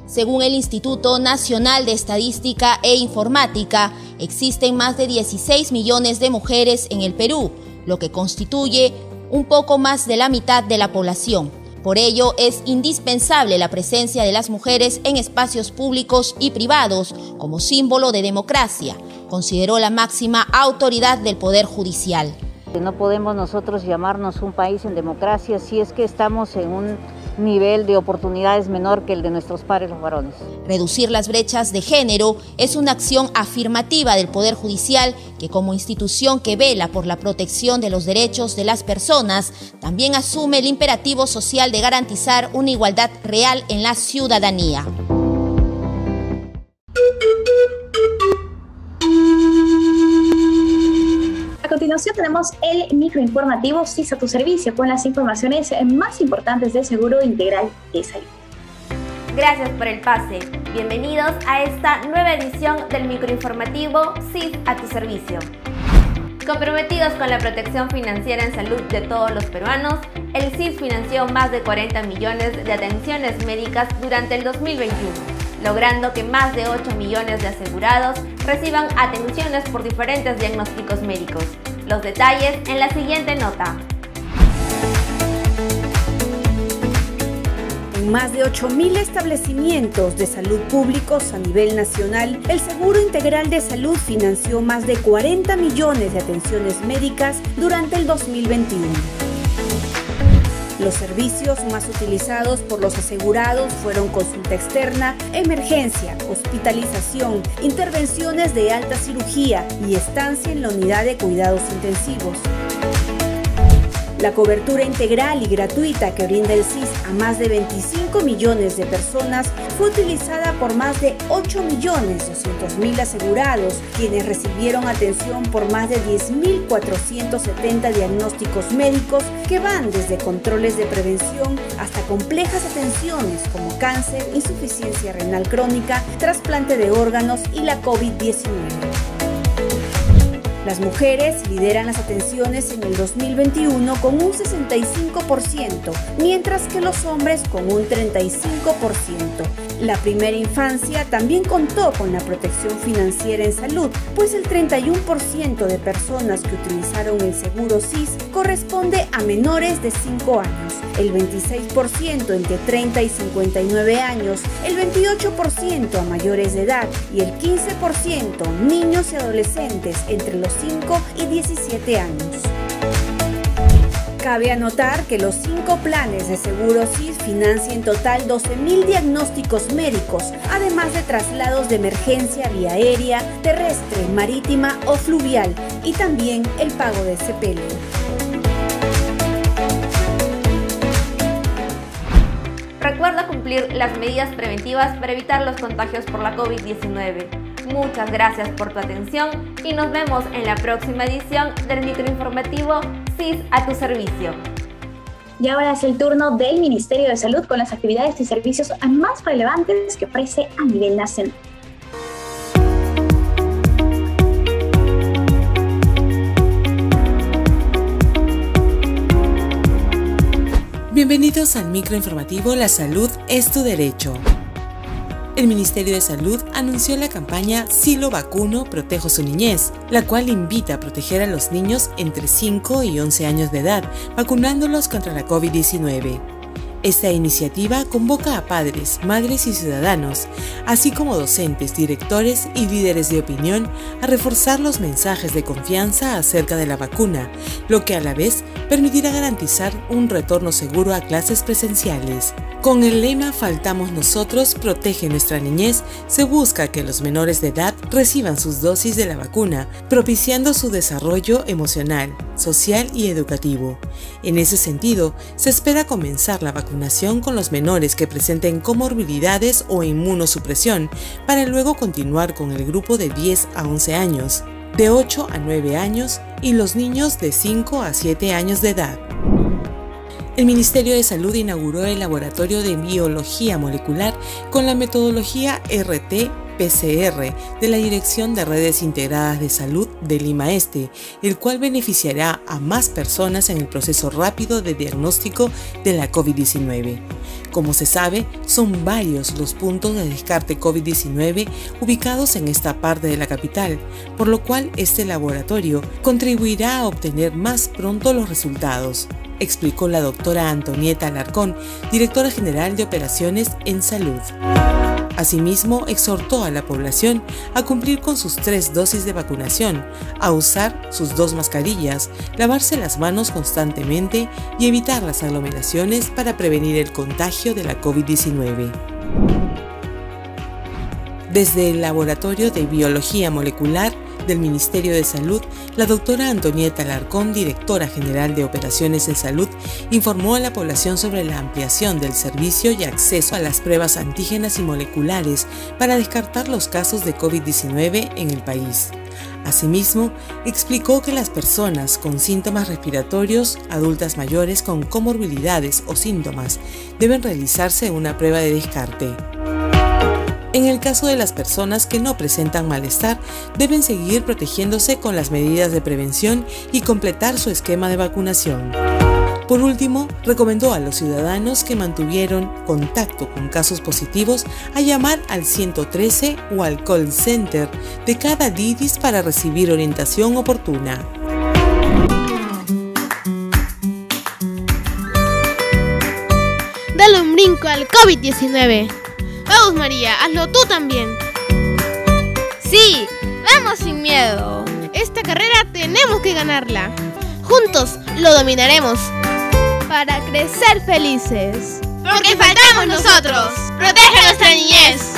Según el Instituto Nacional de Estadística e Informática, existen más de 16 millones de mujeres en el Perú, lo que constituye un poco más de la mitad de la población. Por ello, es indispensable la presencia de las mujeres en espacios públicos y privados como símbolo de democracia, consideró la máxima autoridad del Poder Judicial. No podemos nosotros llamarnos un país en democracia si es que estamos en un nivel de oportunidades menor que el de nuestros pares los varones. Reducir las brechas de género es una acción afirmativa del Poder Judicial que, como institución que vela por la protección de los derechos de las personas, también asume el imperativo social de garantizar una igualdad real en la ciudadanía. A continuación tenemos el microinformativo CIS a tu servicio con las informaciones más importantes del Seguro Integral de Salud. Gracias por el pase. Bienvenidos a esta nueva edición del microinformativo CIS a tu servicio. Comprometidos con la protección financiera en salud de todos los peruanos, el CIS financió más de 40 millones de atenciones médicas durante el 2021. Logrando que más de 8 millones de asegurados reciban atenciones por diferentes diagnósticos médicos. Los detalles en la siguiente nota. En más de 8.000 establecimientos de salud públicos a nivel nacional, el Seguro Integral de Salud financió más de 40 millones de atenciones médicas durante el 2021. Los servicios más utilizados por los asegurados fueron consulta externa, emergencia, hospitalización, intervenciones de alta cirugía y estancia en la unidad de cuidados intensivos. La cobertura integral y gratuita que brinda el CIS a más de 25 millones de personas fue utilizada por más de 8.200.000 asegurados, quienes recibieron atención por más de 10.470 diagnósticos médicos que van desde controles de prevención hasta complejas atenciones como cáncer, insuficiencia renal crónica, trasplante de órganos y la COVID-19. Las mujeres lideran las atenciones en el 2021 con un 65%, mientras que los hombres con un 35%. La primera infancia también contó con la protección financiera en salud, pues el 31% de personas que utilizaron el seguro CIS corresponde a menores de 5 años, el 26% entre 30 y 59 años, el 28% a mayores de edad y el 15% niños y adolescentes entre los 5 y 17 años. Cabe anotar que los 5 planes de seguro CIS financian en total 12.000 diagnósticos médicos, además de traslados de emergencia vía aérea, terrestre, marítima o fluvial, y también el pago de sepelio. Recuerda cumplir las medidas preventivas para evitar los contagios por la COVID-19. Muchas gracias por tu atención y nos vemos en la próxima edición del microinformativo CIS a tu servicio. Y ahora es el turno del Ministerio de Salud con las actividades y servicios más relevantes que ofrece a nivel nacional. Bienvenidos al microinformativo La Salud es tu derecho. El Ministerio de Salud anunció la campaña Si lo vacuno, protejo su niñez, la cual invita a proteger a los niños entre 5 y 11 años de edad, vacunándolos contra la COVID-19. Esta iniciativa convoca a padres, madres y ciudadanos, así como docentes, directores y líderes de opinión a reforzar los mensajes de confianza acerca de la vacuna, lo que a la vez permitirá garantizar un retorno seguro a clases presenciales. Con el lema Faltamos nosotros, protege nuestra niñez, se busca que los menores de edad reciban sus dosis de la vacuna, propiciando su desarrollo emocional, social y educativo. En ese sentido, se espera comenzar la vacunación con los menores que presenten comorbilidades o inmunosupresión, para luego continuar con el grupo de 10 a 11 años, de 8 a 9 años y los niños de 5 a 7 años de edad. El Ministerio de Salud inauguró el Laboratorio de Biología Molecular con la metodología RT-PCR de la Dirección de Redes Integradas de Salud de Lima Este, el cual beneficiará a más personas en el proceso rápido de diagnóstico de la COVID-19. Como se sabe, son varios los puntos de descarte COVID-19 ubicados en esta parte de la capital, por lo cual este laboratorio contribuirá a obtener más pronto los resultados, explicó la doctora Antonieta Alarcón, directora general de Operaciones en Salud. Asimismo, exhortó a la población a cumplir con sus 3 dosis de vacunación, a usar sus 2 mascarillas, lavarse las manos constantemente y evitar las aglomeraciones para prevenir el contagio de la COVID-19. Desde el Laboratorio de Biología Molecular del Ministerio de Salud, la doctora Antonieta Alarcón, directora general de Operaciones en Salud, informó a la población sobre la ampliación del servicio y acceso a las pruebas antígenas y moleculares para descartar los casos de COVID-19 en el país. Asimismo, explicó que las personas con síntomas respiratorios, adultas mayores con comorbilidades o síntomas, deben realizarse una prueba de descarte. En el caso de las personas que no presentan malestar, deben seguir protegiéndose con las medidas de prevención y completar su esquema de vacunación. Por último, recomendó a los ciudadanos que mantuvieron contacto con casos positivos a llamar al 113 o al call center de cada DIDIS para recibir orientación oportuna. Dale un brinco al COVID-19. Vamos, María, hazlo tú también. Sí, vamos sin miedo. Esta carrera tenemos que ganarla. Juntos lo dominaremos. Para crecer felices. Porque faltamos nosotros. Protege nuestra niñez.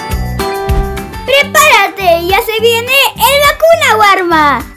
¡Prepárate! ¡Ya se viene el vacuna Warma!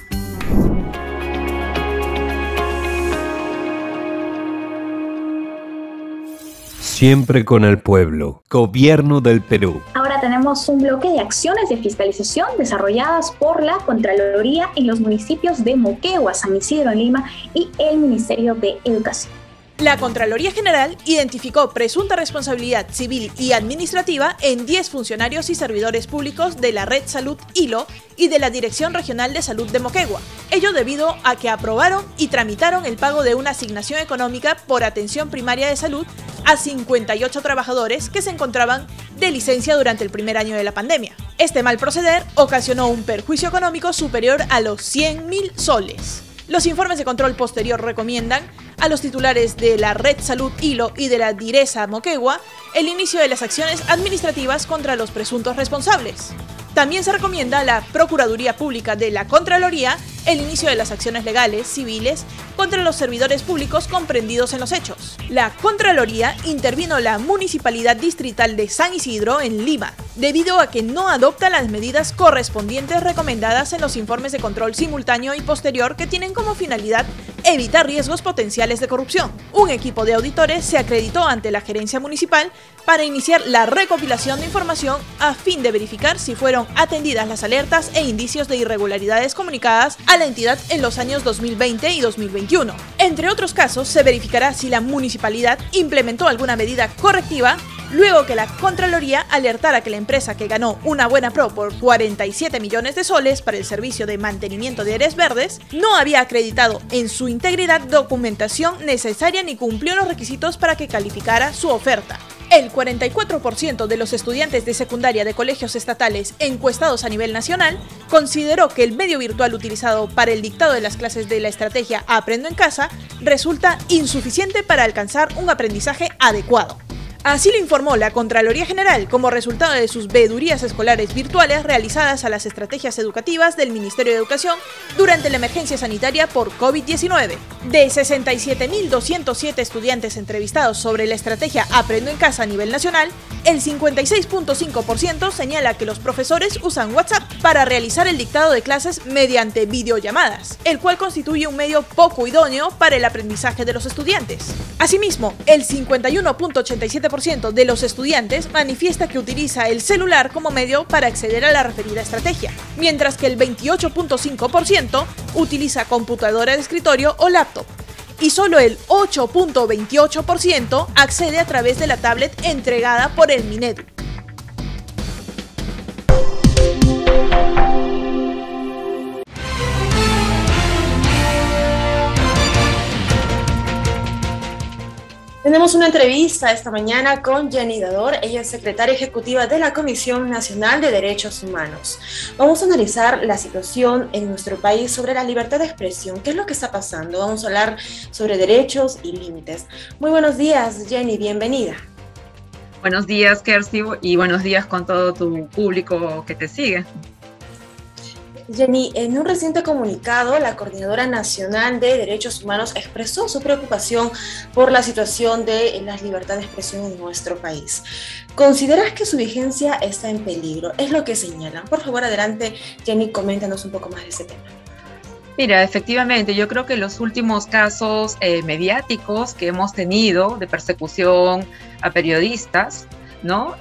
Siempre con el pueblo. Gobierno del Perú. Ahora tenemos un bloque de acciones de fiscalización desarrolladas por la Contraloría en los municipios de Moquegua, San Isidro en Lima y el Ministerio de Educación. La Contraloría General identificó presunta responsabilidad civil y administrativa en 10 funcionarios y servidores públicos de la Red Salud Hilo y de la Dirección Regional de Salud de Moquegua. Ello debido a que aprobaron y tramitaron el pago de una asignación económica por atención primaria de salud a 58 trabajadores que se encontraban de licencia durante el primer año de la pandemia. Este mal proceder ocasionó un perjuicio económico superior a los 100.000 soles. Los informes de control posterior recomiendan a los titulares de la Red Salud Hilo y de la Direza Moquegua el inicio de las acciones administrativas contra los presuntos responsables. También se recomienda a la Procuraduría Pública de la Contraloría el inicio de las acciones legales, civiles, contra los servidores públicos comprendidos en los hechos. La Contraloría intervino la Municipalidad Distrital de San Isidro en Lima, debido a que no adopta las medidas correspondientes recomendadas en los informes de control simultáneo y posterior que tienen como finalidad evitar riesgos potenciales de corrupción. Un equipo de auditores se acreditó ante la gerencia municipal para iniciar la recopilación de información a fin de verificar si fueron atendidas las alertas e indicios de irregularidades comunicadas a la entidad en los años 2020 y 2021. Entre otros casos, se verificará si la municipalidad implementó alguna medida correctiva luego que la Contraloría alertara que la empresa que ganó una buena pro por 47 millones de soles para el servicio de mantenimiento de áreas verdes no había acreditado en su integridad documentación necesaria ni cumplió los requisitos para que calificara su oferta. El 44% de los estudiantes de secundaria de colegios estatales encuestados a nivel nacional consideró que el medio virtual utilizado para el dictado de las clases de la estrategia Aprendo en Casa resulta insuficiente para alcanzar un aprendizaje adecuado. Así lo informó la Contraloría General como resultado de sus veedurías escolares virtuales realizadas a las estrategias educativas del Ministerio de Educación durante la emergencia sanitaria por COVID-19. De 67.207 estudiantes entrevistados sobre la estrategia Aprendo en Casa a nivel nacional, el 56.5% señala que los profesores usan WhatsApp para realizar el dictado de clases mediante videollamadas, el cual constituye un medio poco idóneo para el aprendizaje de los estudiantes. Asimismo, el 51.87% de los estudiantes manifiesta que utiliza el celular como medio para acceder a la referida estrategia, mientras que el 28.5% utiliza computadora de escritorio o laptop, y solo el 8.28% accede a través de la tablet entregada por el Minedu. Tenemos una entrevista esta mañana con Jenny Dador, ella es secretaria ejecutiva de la Comisión Nacional de Derechos Humanos. Vamos a analizar la situación en nuestro país sobre la libertad de expresión, qué es lo que está pasando. Vamos a hablar sobre derechos y límites. Muy buenos días, Jenny, bienvenida. Buenos días, Kersi, y buenos días con todo tu público que te sigue. Jenny, en un reciente comunicado, la Coordinadora Nacional de Derechos Humanos expresó su preocupación por la situación de la libertad de expresión en nuestro país. ¿Consideras que su vigencia está en peligro? Es lo que señalan. Por favor, adelante, Jenny, coméntanos un poco más de ese tema. Mira, efectivamente, yo creo que los últimos casos mediáticos que hemos tenido de persecución a periodistas, ¿no?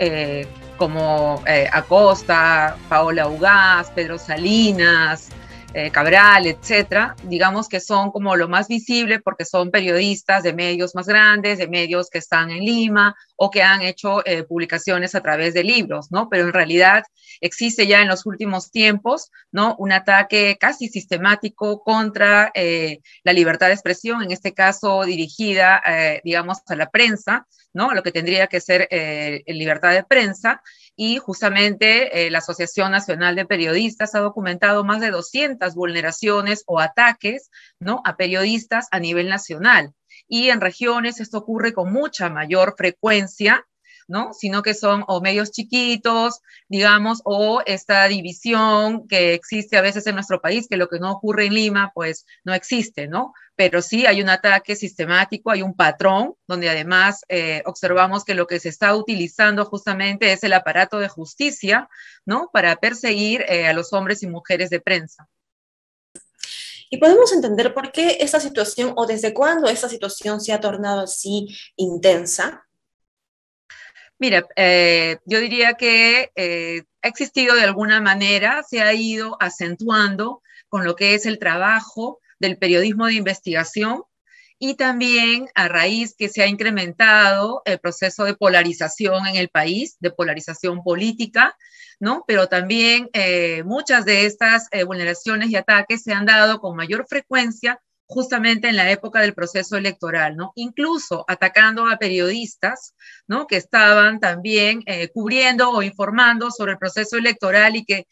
Como Acosta, Paola Ugaz, Pedro Salinas, Cabral, etcétera, digamos que son como lo más visible porque son periodistas de medios más grandes, de medios que están en Lima o que han hecho publicaciones a través de libros, ¿no? Pero en realidad existe ya en los últimos tiempos, ¿no? Un ataque casi sistemático contra la libertad de expresión, en este caso dirigida, digamos, a la prensa, ¿no? Lo que tendría que ser libertad de prensa, y justamente la Asociación Nacional de Periodistas ha documentado más de 200 vulneraciones o ataques, ¿no? A periodistas a nivel nacional. Y en regiones esto ocurre con mucha mayor frecuencia, ¿no? Sino que son o medios chiquitos, digamos, o esta división que existe a veces en nuestro país, que lo que no ocurre en Lima, pues no existe, ¿no? Pero sí hay un ataque sistemático, hay un patrón, donde además observamos que lo que se está utilizando justamente es el aparato de justicia, ¿no? Para perseguir a los hombres y mujeres de prensa. Y podemos entender por qué esta situación, o desde cuándo esta situación se ha tornado así intensa. Mira, yo diría que ha existido de alguna manera, se ha ido acentuando con lo que es el trabajo del periodismo de investigación, y también a raíz que se ha incrementado el proceso de polarización en el país, de polarización política, ¿no? Pero también muchas de estas vulneraciones y ataques se han dado con mayor frecuencia justamente en la época del proceso electoral, ¿no? Incluso atacando a periodistas, ¿no? Que estaban también cubriendo o informando sobre el proceso electoral y que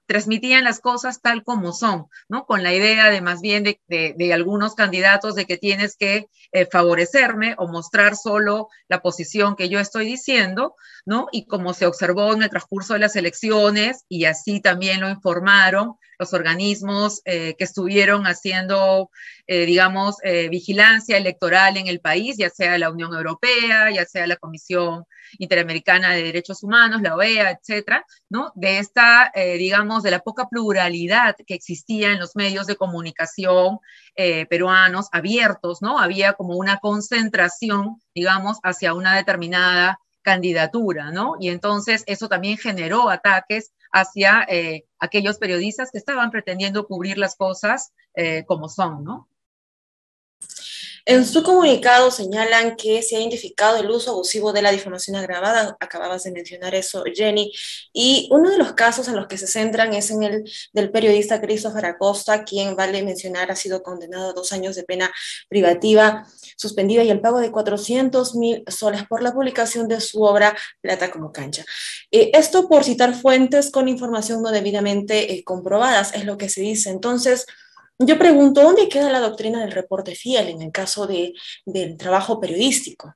transmitían las cosas tal como son, ¿no? Con la idea de más bien de algunos candidatos de que tienes que favorecerme o mostrar solo la posición que yo estoy diciendo, ¿no? Y como se observó en el transcurso de las elecciones, y así también lo informaron los organismos que estuvieron haciendo, digamos, vigilancia electoral en el país, ya sea la Unión Europea, ya sea la Comisión Interamericana de Derechos Humanos, la OEA, etcétera, ¿no? De esta, digamos, digamos, de la poca pluralidad que existía en los medios de comunicación peruanos abiertos, ¿no? Había como una concentración, digamos, hacia una determinada candidatura, ¿no? Y entonces eso también generó ataques hacia aquellos periodistas que estaban pretendiendo cubrir las cosas como son, ¿no? En su comunicado señalan que se ha identificado el uso abusivo de la difamación agravada, acababas de mencionar eso, Jenny, y uno de los casos en los que se centran es en el del periodista Christopher Acosta, quien, vale mencionar, ha sido condenado a 2 años de pena privativa suspendida y el pago de 400.000 soles por la publicación de su obra Plata como cancha. Esto por citar fuentes con información no debidamente comprobadas, es lo que se dice. Entonces, yo pregunto, ¿dónde queda la doctrina del reporte fiel en el caso del trabajo periodístico?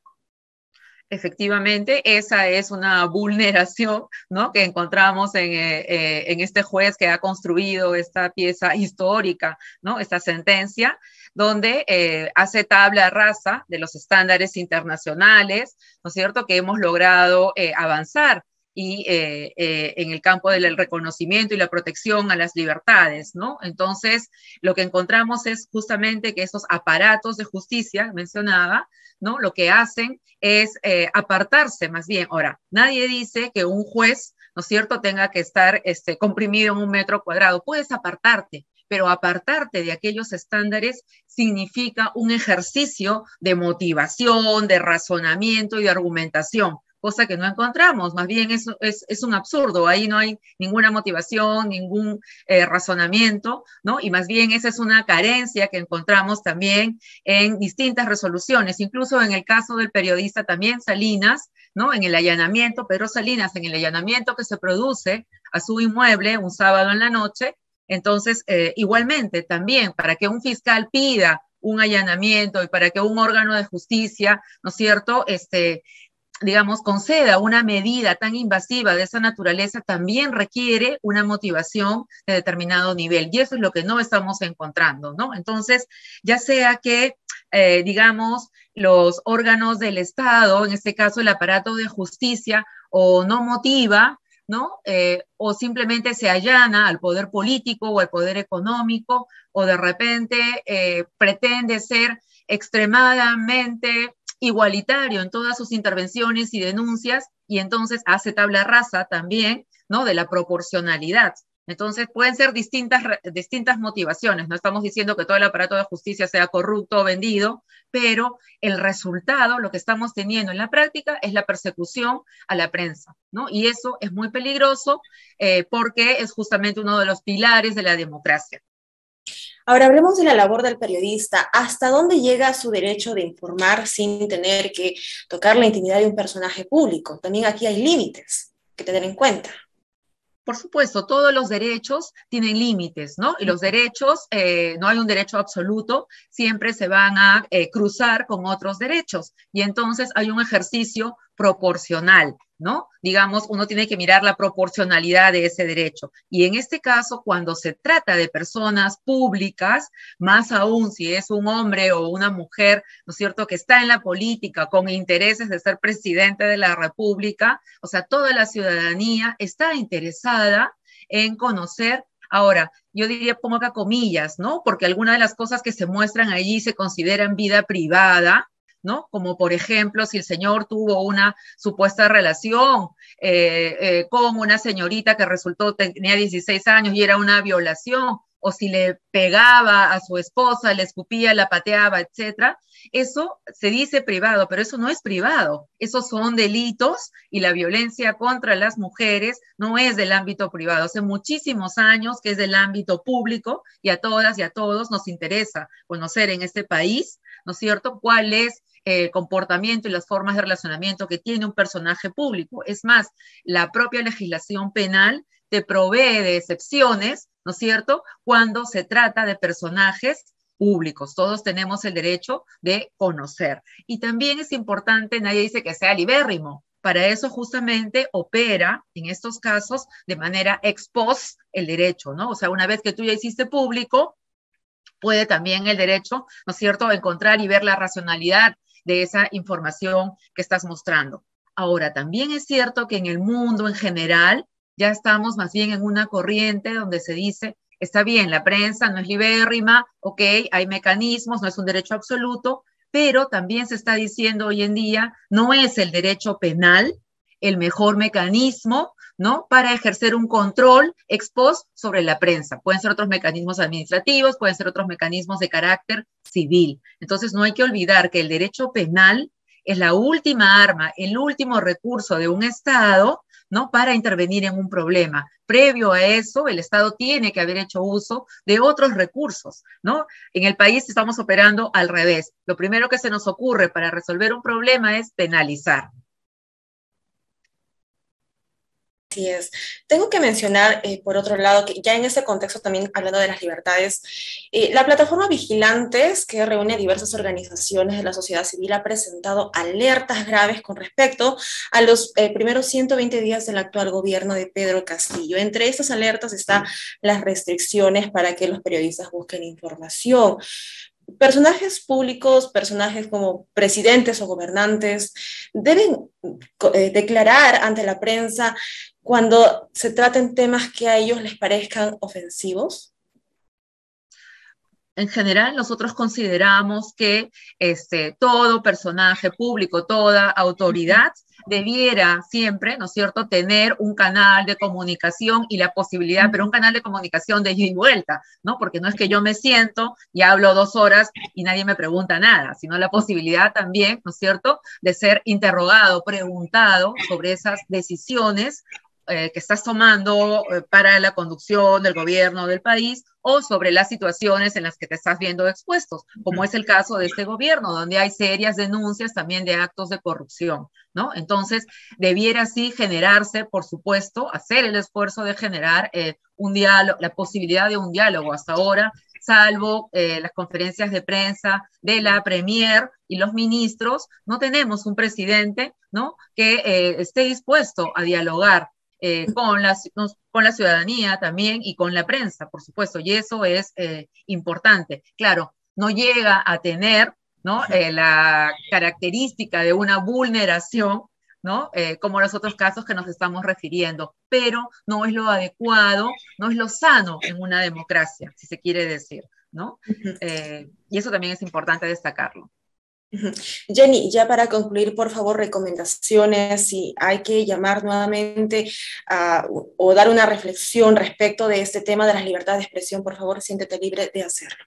Efectivamente, esa es una vulneración, ¿no?, que encontramos en este juez que ha construido esta pieza histórica, ¿no?, esta sentencia, donde hace tabla rasa de los estándares internacionales, ¿no es cierto?, que hemos logrado avanzar y en el campo del reconocimiento y la protección a las libertades, ¿no? Entonces, lo que encontramos es justamente que esos aparatos de justicia, mencionaba, ¿no?, lo que hacen es apartarse más bien. Ahora, nadie dice que un juez, ¿no es cierto?, tenga que estar comprimido en 1 metro cuadrado. Puedes apartarte, pero apartarte de aquellos estándares significa un ejercicio de motivación, de razonamiento y de argumentación, cosa que no encontramos. Más bien es un absurdo, ahí no hay ninguna motivación, ningún razonamiento, ¿no? Y más bien esa es una carencia que encontramos también en distintas resoluciones, incluso en el caso del periodista también Salinas, ¿no?, en el allanamiento, Pedro Salinas, en el allanamiento que se produce a su inmueble un sábado en la noche. Entonces, igualmente también para que un fiscal pida un allanamiento y para que un órgano de justicia, ¿no es cierto?, digamos, conceda una medida tan invasiva de esa naturaleza, también requiere una motivación de determinado nivel, y eso es lo que no estamos encontrando, ¿no? Entonces, ya sea que, digamos, los órganos del Estado, en este caso el aparato de justicia, o no motiva, ¿no? O simplemente se allana al poder político o al poder económico, o de repente pretende ser extremadamente igualitario en todas sus intervenciones y denuncias, y entonces hace tabla rasa también, ¿no?, de la proporcionalidad. Entonces pueden ser distintas motivaciones, no estamos diciendo que todo el aparato de justicia sea corrupto o vendido, pero el resultado, lo que estamos teniendo en la práctica, es la persecución a la prensa, ¿no? Y eso es muy peligroso porque es justamente uno de los pilares de la democracia. Ahora hablemos de la labor del periodista. ¿Hasta dónde llega su derecho de informar sin tener que tocar la intimidad de un personaje público? También aquí hay límites que tener en cuenta. Por supuesto, todos los derechos tienen límites, ¿no? Y los derechos, no hay un derecho absoluto, siempre se van a cruzar con otros derechos. Y entonces hay un ejercicio proporcional, ¿no? Digamos, uno tiene que mirar la proporcionalidad de ese derecho. Y en este caso, cuando se trata de personas públicas, más aún si es un hombre o una mujer, ¿no es cierto?, que está en la política con intereses de ser presidente de la República, o sea, toda la ciudadanía está interesada en conocer. Ahora, yo diría, pongo acá comillas, ¿no? Porque algunas de las cosas que se muestran allí se consideran vida privada, ¿no? Como por ejemplo, si el señor tuvo una supuesta relación con una señorita que tenía 16 años y era una violación, o si le pegaba a su esposa, le escupía, la pateaba, etcétera. Eso se dice privado, pero eso no es privado. Esos son delitos y la violencia contra las mujeres no es del ámbito privado. Hace muchísimos años que es del ámbito público y a todas y a todos nos interesa conocer en este país, ¿no es cierto?, cuál es el comportamiento y las formas de relacionamiento que tiene un personaje público. Es más, la propia legislación penal te provee de excepciones, ¿no es cierto?, cuando se trata de personajes públicos. Todos tenemos el derecho de conocer. Y también es importante, nadie dice que sea libérrimo. Para eso justamente opera, en estos casos, de manera ex post el derecho, ¿no? O sea, una vez que tú ya hiciste público, puede también el derecho, ¿no es cierto?, encontrar y ver la racionalidad de esa información que estás mostrando. Ahora, también es cierto que en el mundo en general, Ya estamos más bien en una corriente donde se dice, está bien, la prensa no es libérrima, ok, hay mecanismos, no es un derecho absoluto, pero también se está diciendo hoy en día, no es el derecho penal el mejor mecanismo, ¿no?, para ejercer un control ex post sobre la prensa. Pueden ser otros mecanismos administrativos, pueden ser otros mecanismos de carácter civil. Entonces no hay que olvidar que el derecho penal es la última arma, el último recurso de un Estado, ¿no?, para intervenir en un problema. Previo a eso, el Estado tiene que haber hecho uso de otros recursos, ¿no? En el país estamos operando al revés. Lo primero que se nos ocurre para resolver un problema es penalizar. Así es. Tengo que mencionar, por otro lado, que ya en este contexto también hablando de las libertades, la plataforma Vigilantes, que reúne a diversas organizaciones de la sociedad civil, ha presentado alertas graves con respecto a los primeros 120 días del actual gobierno de Pedro Castillo. Entre estas alertas están las restricciones para que los periodistas busquen información. Personajes públicos, personajes como presidentes o gobernantes, deben declarar ante la prensa cuando se traten temas que a ellos les parezcan ofensivos. En general, nosotros consideramos que todo personaje público, toda autoridad debiera siempre, ¿no es cierto?, tener un canal de comunicación y la posibilidad, pero un canal de comunicación de ida y vuelta, ¿no? Porque no es que yo me siento y hablo 2 horas y nadie me pregunta nada, sino la posibilidad también, ¿no es cierto?, de ser interrogado, preguntado sobre esas decisiones que estás tomando para la conducción del gobierno del país o sobre las situaciones en las que te estás viendo expuestos, como es el caso de este gobierno, donde hay serias denuncias también de actos de corrupción, ¿no? Entonces, debiera sí generarse, por supuesto, hacer el esfuerzo de generar un diálogo, la posibilidad de un diálogo. Hasta ahora, salvo las conferencias de prensa de la Premier y los ministros, no tenemos un presidente, ¿no?, que esté dispuesto a dialogar con la ciudadanía también y con la prensa, por supuesto, y eso es importante. Claro, no llega a tener, ¿no?, la característica de una vulneración, ¿no?, como los otros casos que nos estamos refiriendo, pero no es lo adecuado, no es lo sano en una democracia, si se quiere decir, ¿no? Y eso también es importante destacarlo. Jenny, ya para concluir, por favor, recomendaciones, si hay que llamar nuevamente o dar una reflexión respecto de este tema de las libertades de expresión, por favor, siéntete libre de hacerlo.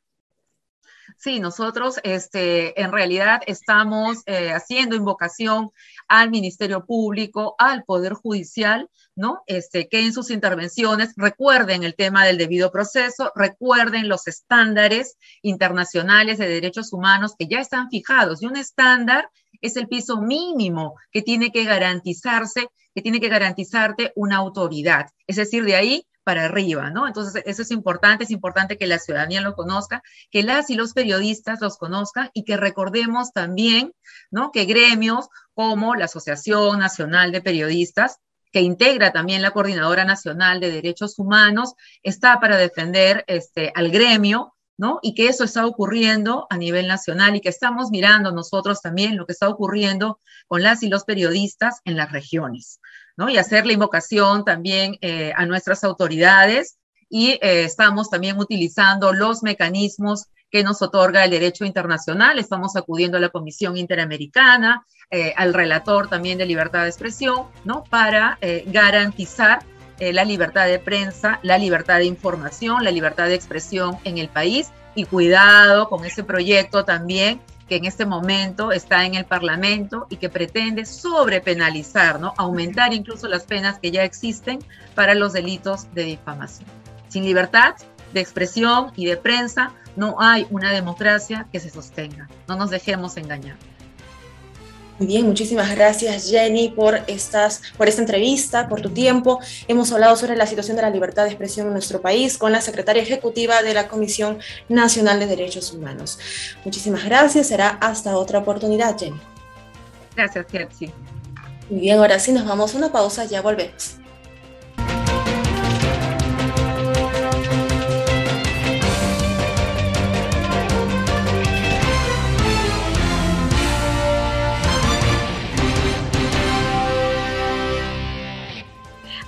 Sí, nosotros en realidad estamos haciendo invocación al Ministerio Público, al Poder Judicial, ¿no? Que en sus intervenciones recuerden el tema del debido proceso, recuerden los estándares internacionales de derechos humanos que ya están fijados, y un estándar es el piso mínimo que tiene que garantizarse, que tiene que garantizarte una autoridad, es decir, de ahí para arriba, ¿no? Entonces, eso es importante que la ciudadanía lo conozca, que las y los periodistas los conozcan y que recordemos también, ¿no?, que gremios como la Asociación Nacional de Periodistas, que integra también la Coordinadora Nacional de Derechos Humanos, está para defender al gremio, ¿no?, y que eso está ocurriendo a nivel nacional y que estamos mirando nosotros también lo que está ocurriendo con las y los periodistas en las regiones, ¿no? Y hacer la invocación también a nuestras autoridades y estamos también utilizando los mecanismos que nos otorga el derecho internacional. Estamos acudiendo a la Comisión Interamericana, al relator también de libertad de expresión, ¿no?, para garantizar la libertad de prensa, la libertad de información, la libertad de expresión en el país, y cuidado con ese proyecto también que en este momento está en el Parlamento y que pretende sobrepenalizar, ¿no?, aumentar incluso las penas que ya existen para los delitos de difamación. Sin libertad de expresión y de prensa no hay una democracia que se sostenga. No nos dejemos engañar. Muy bien, muchísimas gracias, Jenny, por esta entrevista, por tu tiempo. Hemos hablado sobre la situación de la libertad de expresión en nuestro país con la secretaria ejecutiva de la Comisión Nacional de Derechos Humanos. Muchísimas gracias, será hasta otra oportunidad, Jenny. Gracias, Ketsi. Muy bien, ahora sí nos vamos a una pausa, ya volvemos.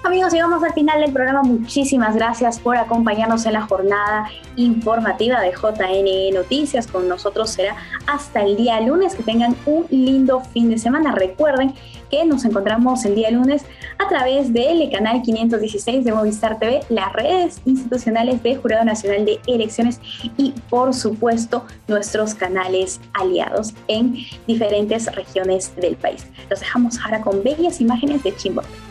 Amigos, llegamos Llegamos al final del programa. Muchísimas gracias por acompañarnos en la jornada informativa de JNE Noticias. Con nosotros será hasta el día lunes. Que tengan un lindo fin de semana. Recuerden que nos encontramos el día lunes a través del canal 516 de Movistar TV, las redes institucionales del Jurado Nacional de Elecciones y, por supuesto, nuestros canales aliados en diferentes regiones del país. Los dejamos ahora con bellas imágenes de Chimbote.